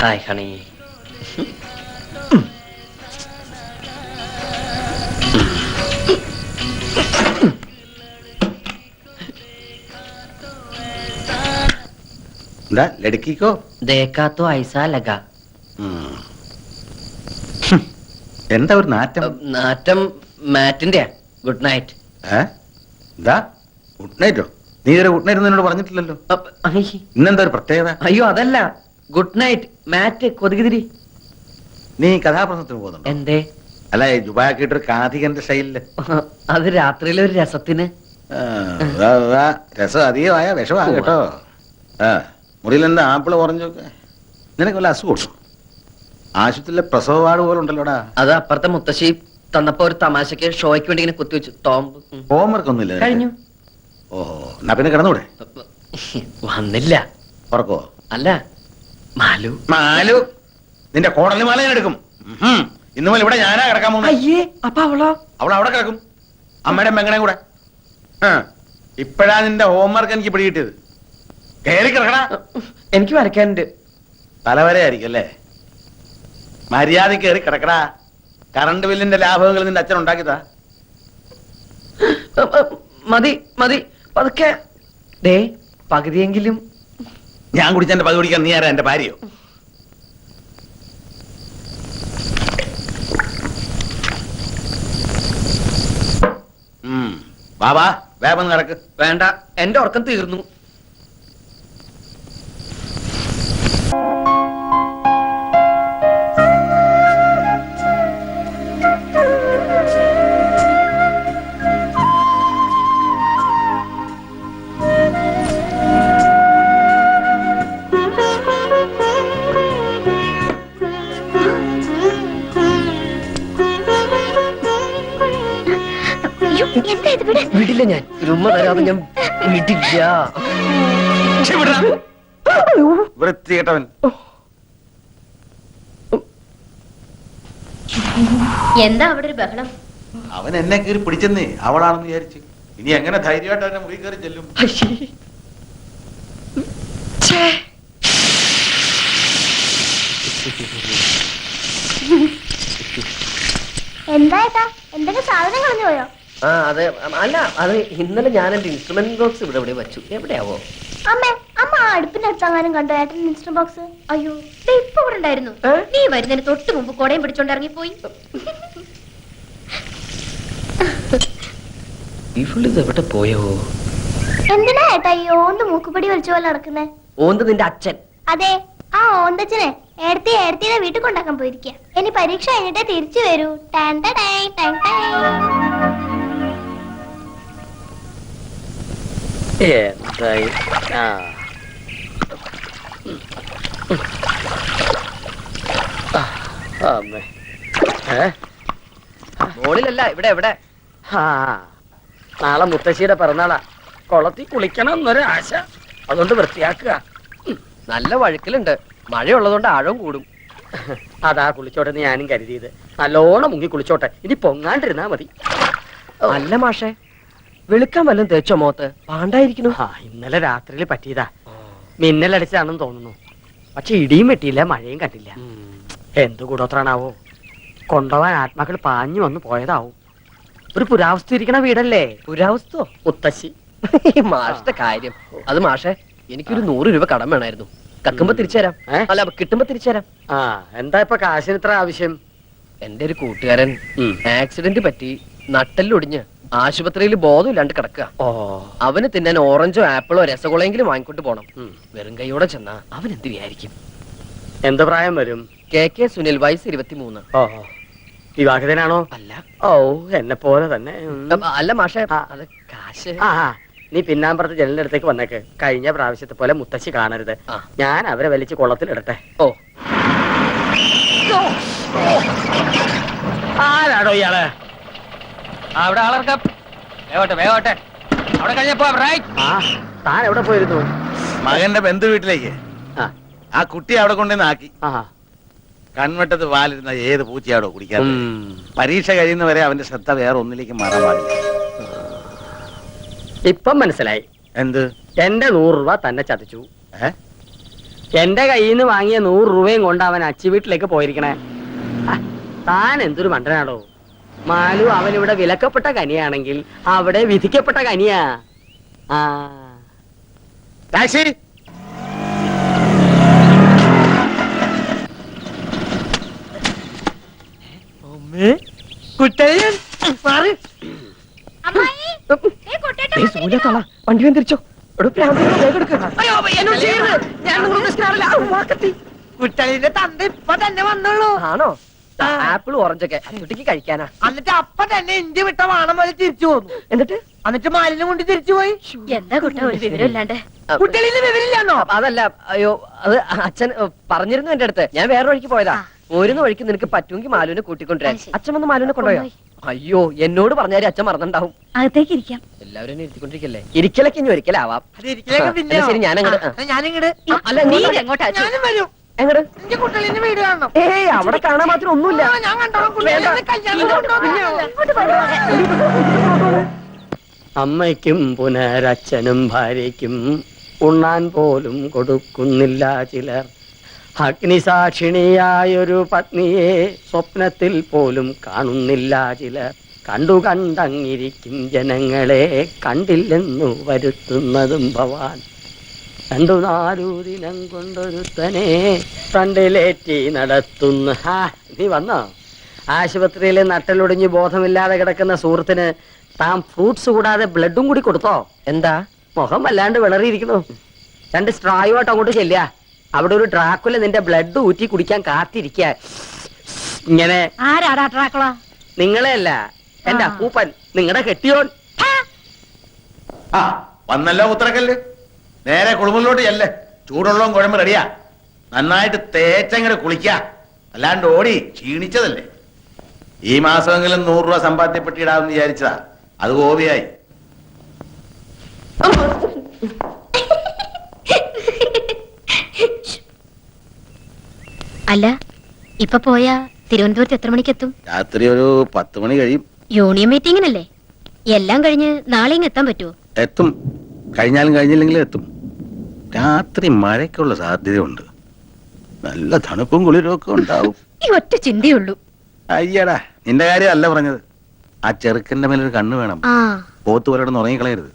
E: Hi honey.
C: എന്താ ലടുക്കിക്കോ?
E: ദേക്കാ തോ ഐസാ ലഗാ.
C: എന്താ ഒരു നാറ്റം?
E: നാറ്റം മാറ്റിന്റെ. Good night.
C: എന്താ ഗുഡ് നൈറ്റോ? നീ ഇതുവരെ ഗുഡ് നൈറ്റ് എന്നോട് പറഞ്ഞിട്ടില്ലല്ലോ. ഇന്നെന്താ ഒരു പ്രത്യേകത?
E: അയ്യോ അതല്ല, ഗുഡ് നൈറ്റ് മാറ്റ് കൊതുകുതിരി.
C: നീ കഥാപ്രസംഗത്തിന് പോകുന്നുണ്ടോ?
E: എന്തേ?
C: അല്ല ജുബാക്കിട്ടൊരു കാഥികന്റെ സ്റ്റൈലില്.
E: അത് രാത്രിയിലെ ഒരു രസത്തിന്.
C: രസം അധികമായ വിഷമാണ് കേട്ടോ. മുറിയിൽ എന്താ ആപ്പിള് പറഞ്ഞൊക്കെ? നിനക്ക് വല്ല അസുഖം? ആശുപത്രിയിലെ പ്രസവ വാർഡ് പോലെ ഉണ്ടല്ലോടാ.
E: അത് അപ്പുറത്തെ മുത്തശ്ശി തന്നപ്പോ ഒരു തമാശക്ക് ഷോയ്ക്ക് വേണ്ടി ഇങ്ങനെ കുത്തിവെച്ചു. ടോംബ്
C: ഹോംവർക്ക് ഒന്നുമില്ല
E: കഴിഞ്ഞു.
C: ഓഹോ, എന്നാ പിന്നെ കിടന്നൂടെ?
E: വന്നില്ല.
C: ഉറക്കോ?
E: അല്ല, മാലു.
C: മാലു നിന്റെ കോടലി മാല ഞാൻ എടുക്കും. ഇന്നു മുതൽ ഇവിടെ ഞാനാ കിടക്കാൻ പോകുന്നത്.
E: അയ്യേ, അപ്പൊ അവളോ?
C: അവൾ അവിടെ കിടക്കും, അമ്മയുടെ മെങ്ങണയും കൂടെ. ഇപ്പഴാ നിന്റെ ഹോംവർക്ക് എനിക്ക് പിടികിട്ടിയത്. കയറി കിടക്കണ.
E: എനിക്ക് വരയ്ക്കാനുണ്ട്.
C: തലവരെ ആയിരിക്കും അല്ലേ? മര്യാദ കയറി കിടക്കടാ. കറണ്ട് ബില്ലിന്റെ ലാഭങ്ങൾ നിന്റെ അച്ഛൻ ഉണ്ടാക്കിയതാ.
E: മതി മതി, പതുക്കെ. ദേ പകുതിയെങ്കിലും.
C: ഞാൻ കുടിച്ചെന്റെ പകുതി കുടിക്കാൻ നീ ആരാ? എന്റെ ഭാര്യയോ? ബാബാ വേഗം കിടക്ക്.
E: വേണ്ട, എന്റെ ഉറക്കം തീർന്നു. വിടില്ല ഞാൻ. ഉമ്മ തരാതെ ഞാൻ വിടില്ല.
C: വൃത്തികെട്ടവൻ.
B: എന്താ അവിടെ ഒരു ബഹളം?
C: അവൻ എന്നെ കയറി പിടിച്ചെന്നേ അവളാണെന്ന് വിചാരിച്ചു. ഇനി എങ്ങനെ ധൈര്യമായിട്ട് അവനെ മുറി കയറി ചെല്ലും?
D: എന്താ ഏട്ടാ, എന്തെങ്കിലും സാധനം കളഞ്ഞു പോയോ?
E: ആ അതെ. അല്ല, അത് ഇന്നലെ ഞാൻ എന്റെ ഇൻസ്ട്രുമെന്റ് ബോക്സ് ഇവിടെ വെച്ചു. എവിടെയാവോ?
D: അമ്മേ, അമ്മ ആ അടുപ്പിന്റെ അടുത്തെങ്ങാനും കണ്ടോ ഏട്ടൻ ഇൻസ്ട്രുമെന്റ് ബോക്സ്?
B: അയ്യോ, ദേ ഇപ്പൊ ഇവിടെ ഉണ്ടായിരുന്നു. നീ വരുന്നതിന് തൊട്ട് മുമ്പ് കൊടയും പിടിച്ചോണ്ട് ഇറങ്ങിപ്പോയി.
E: ഇവളിത് എവിടെ പോയോ?
D: എന്തിനാ ഏട്ടാ ഈ ഓന്ത് മൂക്കുപടി വലിച്ച പോലെ നടക്കുന്നേ?
E: ഓന്ത് നിന്റെ അച്ഛൻ.
D: അതെ, ആ ഓന്തച്ഛനെ ഏടത്തിയുടെ വീട്ടിൽ കൊണ്ടാക്കാൻ പോയിരിക്കുക. ഇനി പരീക്ഷ കഴിഞ്ഞിട്ടേ തിരിച്ചു വരൂ. ടാൻ ടടൈ, ടാൻ ടൈ.
A: എന്തായി?
E: മോളിലല്ല, ഇവിടെ എവിടെ?
A: നാളെ മുത്തശ്ശിയുടെ പിറന്നാളാ. കുളത്തിൽ കുളിക്കണം എന്നൊരു ആശ. അതുകൊണ്ട് വൃത്തിയാക്കുക.
E: നല്ല വഴുക്കലുണ്ട്. മഴയുള്ളതുകൊണ്ട് ആഴവും കൂടും.
A: അതാ കുളിച്ചോട്ടെ എന്ന് ഞാനും കരുതിയത്. നല്ലോണം മുങ്ങി കുളിച്ചോട്ടെ, ഇനി പൊങ്ങാണ്ടിരുന്നാ മതി.
E: അല്ല മാഷേ, വെളുക്കാൻ വല്ലതും തേച്ചോ മോത്ത്? പാണ്ടായിരിക്കുന്നു.
A: ഇന്നലെ രാത്രിയിൽ പറ്റിയതാ. മിന്നലടിച്ചാണെന്ന് തോന്നുന്നു. പക്ഷെ ഇടിയും വെട്ടിയില്ല, മഴയും കണ്ടില്ല. എന്ത് കൂടോത്രാണാവോ? കൊണ്ടുപോവാൻ ആത്മാക്കൾ പാഞ്ഞു വന്ന് പോയതാവും. ഒരു പുരാവസ്തു ഇരിക്കണ വീടല്ലേ?
E: പുരാവസ്തു?
A: മുത്തശ്ശി.
E: മാഷിന്റെ കാര്യം. അത് മാഷേ, എനിക്കൊരു 100 രൂപ കടം വേണമായിരുന്നു. കക്കുമ്പോ തിരിച്ചു തരാം. അല്ല, കിട്ടുമ്പോ തിരിച്ചു തരാം.
A: എന്താ ഇപ്പൊ കാശിന് ഇത്ര ആവശ്യം?
E: എന്റെ ഒരു കൂട്ടുകാരൻ ആക്സിഡന്റ് പറ്റി നട്ടെല്ലൊടിഞ്ഞ് ആശുപത്രിയിൽ ബോധമില്ലാണ്ട് കിടക്കുക. അവന് തിന്നാൻ ഓറഞ്ചോ ആപ്പിളോ രസഗുളയെങ്കിലും വാങ്ങിക്കൊണ്ട് പോണം. വെറും കൈയോടെ ചെന്നാ അവൻ എന്ത് വിചാരിക്കും?
A: എന്ത് പ്രായം വരും?
E: KK സുനിൽ, വയസ്സ് 23.
A: ഓഹോ, വിവാഹിതനാണോ?
E: അല്ല.
A: ഓ, എന്നെ പോലെ തന്നെ.
E: അല്ല മാഷേ, അത് കാശ്.
A: നീ പിന്നാമ്പുറത്ത് ജനലിന്റെ അടുത്തേക്ക് വന്നേക്ക്. കഴിഞ്ഞ പ്രാവശ്യത്തെ പോലെ മുത്തശ്ശി കാണരുത്. ഞാൻ അവരെ വലിച്ച് കുളത്തിലിടട്ടെ.
E: ഓ,
A: ആരാടോ ഇയാള്?
G: അവിടെ ആളർക്കാം. വേഗോട്ടെ അവിടെ കഴിഞ്ഞപ്പോ
A: താൻ എവിടെ പോയിരുന്നു?
C: മകന്റെ ബന്ധു വീട്ടിലേക്ക്. ആ കുട്ടി അവിടെ കൊണ്ടുവന്ന് ആക്കി. കൺവെട്ടത്ത് പാലിരുന്ന ഏത് പൂച്ചയാടോ കുടിക്കാൻ? പരീക്ഷ കഴിയുന്നവരെ അവന്റെ ശ്രദ്ധ വേറെ ഒന്നിലേക്ക് മാറാൻ പാടില്ല.
A: ഇപ്പം മനസ്സിലായി.
C: എന്ത്?
A: എന്റെ 100 രൂപ തന്നെ ചതിച്ചു. എന്റെ കയ്യിൽ നിന്ന് വാങ്ങിയ 100 രൂപയും കൊണ്ട് അവൻ അച്ചി വീട്ടിലേക്ക് പോയിരിക്കണേ. താൻ എന്തൊരു മണ്ടനാടോ. മാലു അവനിവിടെ വിലക്കപ്പെട്ട കനിയാണെങ്കിൽ അവിടെ വിധിക്കപ്പെട്ട കനിയാ. ആ
C: ടാക്സി.
G: വണ്ടി വന്നിരിച്ചോ.
J: കുട്ടളിന്റെ തന്ത ഇപ്പൊ തന്നെ വന്നുള്ളൂ.
G: ആണോ? ആപ്പിൾ ഓറഞ്ചൊക്കെ കുട്ടിക്ക് കഴിക്കാനാ.
J: എന്നിട്ട് അപ്പൊ തന്നെ ഇന്ത്യ വിട്ട വാണം പോലെ തിരിച്ചു പോന്നു. എന്നിട്ട് മാലിന്യം കൊണ്ട് തിരിച്ചു പോയി.
F: എന്താ കുട്ട ഒരു വിവരമില്ലാണ്ട്?
J: കുട്ടളിന് വിവരില്ലാന്നോ?
G: അതല്ല, അയ്യോ അത് അച്ഛൻ പറഞ്ഞിരുന്നു എന്റെ അടുത്ത്. ഞാൻ വേറെ വഴിക്ക് പോയതാ. പോരുന്ന വഴിക്ക് നിനക്ക് പറ്റുമെങ്കിൽ മാലുവിനെ കൂട്ടിക്കൊണ്ടുവരാൻ. അച്ഛൻ വന്ന് മാലുവിനെ കൊണ്ടുപോയോ? അയ്യോ, എന്നോട് പറഞ്ഞാലും അച്ഛൻ മറന്നുണ്ടാവും.
F: അകത്തേക്ക് ഇരിക്കാം.
G: എല്ലാവരും ഇരുത്തിക്കൊണ്ടിരിക്കല്ലേ. ഇരിക്കലൊക്കെ ഇനി ഒരിക്കലാവാം.
J: അത് ഇരിക്കലൊക്കെ പിന്നെ
G: ശരി, ഞാനങ്ങട്
J: ഞാനിങ്ങട്
G: അല്ല,
F: എങ്ങോട്ടാ?
J: ഞാനും വരും.
G: എങ്ങട്?
J: എന്റെ കുട്ടളിന്റെ വീട് കാണണം.
G: ഏയ്, അവിടെ കാണാൻ മാത്രം ഒന്നുമില്ല.
J: ആ, ഞാൻ കണ്ടോളാം. കുട്ടളിനെ കല്യാണം കൊണ്ടുപോകുന്നില്ല.
A: അമ്മയ്ക്കും പുനരച്ഛനും ഭാര്യയ്ക്കും ഉണ്ണാൻ പോലും കൊടുക്കുന്നില്ല ചിലർ. അഗ്നിസാക്ഷിണിയായൊരു പത്നിയെ സ്വപ്നത്തിൽ പോലും കാണുന്നില്ല ചിലർ. കണ്ടങ്ങിരിക്കും ജനങ്ങളെ കണ്ടില്ലെന്നു വരുത്തുന്നതും ഭവാൻ. 2-4 ദിനം കൊണ്ടൊരുത്തനെ ഫ്രണ്ടിലേറ്റി നടത്തുന്ന. നീ വന്നോ? ആശുപത്രിയിൽ നട്ടലൊടിഞ്ഞ് ബോധമില്ലാതെ കിടക്കുന്ന സുഹൃത്തിന് താൻ ഫ്രൂട്ട്സ് കൂടാതെ ബ്ലഡും കൂടി കൊടുത്തോ?
G: എന്താ
A: മുഖം വല്ലാണ്ട് വിളറിയിരിക്കുന്നു. 2 സ്ട്രായുമായിട്ട് അങ്ങോട്ട് ചെല്ലുക. അവിടെ ഒരു ഡ്രാക്കുല നിന്റെ ബ്ലഡ് ഊറ്റി കുടിക്കാൻ കാത്തിരിക്ക. ഇങ്ങനെ
F: ആരാടാ ട്രാക്കുള?
A: നിങ്ങളെ അല്ല, എന്റെ അപ്പൂപ്പൻ, നിങ്ങളുടെ കെട്ടിയോൻ.
C: ആ വന്നല്ലോ ഉത്തരക്കല്ല്. നേരെ കുളിമുറിലോട്ട് ചെല്ല്. ചൂടുള്ളതും കുഴമ്പ് റെഡിയാ. നന്നായിട്ട് തേച്ചങ്ങട് കുളിക്ക. അല്ലാണ്ട് ഓടി ക്ഷീണിച്ചതല്ലേ. ഈ മാസമെങ്കിലും 100 രൂപ സമ്പാദ്യപ്പെട്ടിടാമെന്ന് വിചാരിച്ചതാ. അത് ഗോപിയായി.
B: അല്ല, ഇപ്പൊ പോയാ തിരുവനന്തപുരത്ത് എത്ര മണിക്കെത്തും?
C: രാത്രി ഒരു 10 മണി കഴിയും.
B: യൂണിയൻ മീറ്റിംഗിനല്ലേ? എല്ലാം കഴിഞ്ഞ് നാളെ ഇങ്ങ് എത്താൻ പറ്റുമോ?
C: എത്തും. കഴിഞ്ഞാലും കഴിഞ്ഞില്ലെങ്കിലും എത്തും. രാത്രി മഴയ്ക്കുള്ള സാധ്യതയുണ്ട്. നല്ല തണുപ്പും കുളിരും ഒക്കെ ഉണ്ടാവും.
B: ഈ ഒറ്റ ചിന്തയുള്ളൂ.
C: അയ്യടാ, നിന്റെ കാര്യമല്ല പറഞ്ഞത്. ആ ചെറുക്കന്റെ മേലൊരു കണ്ണ് വേണം. പോത്തുപോലെന്ന് ഉറങ്ങിക്കളയരുത്.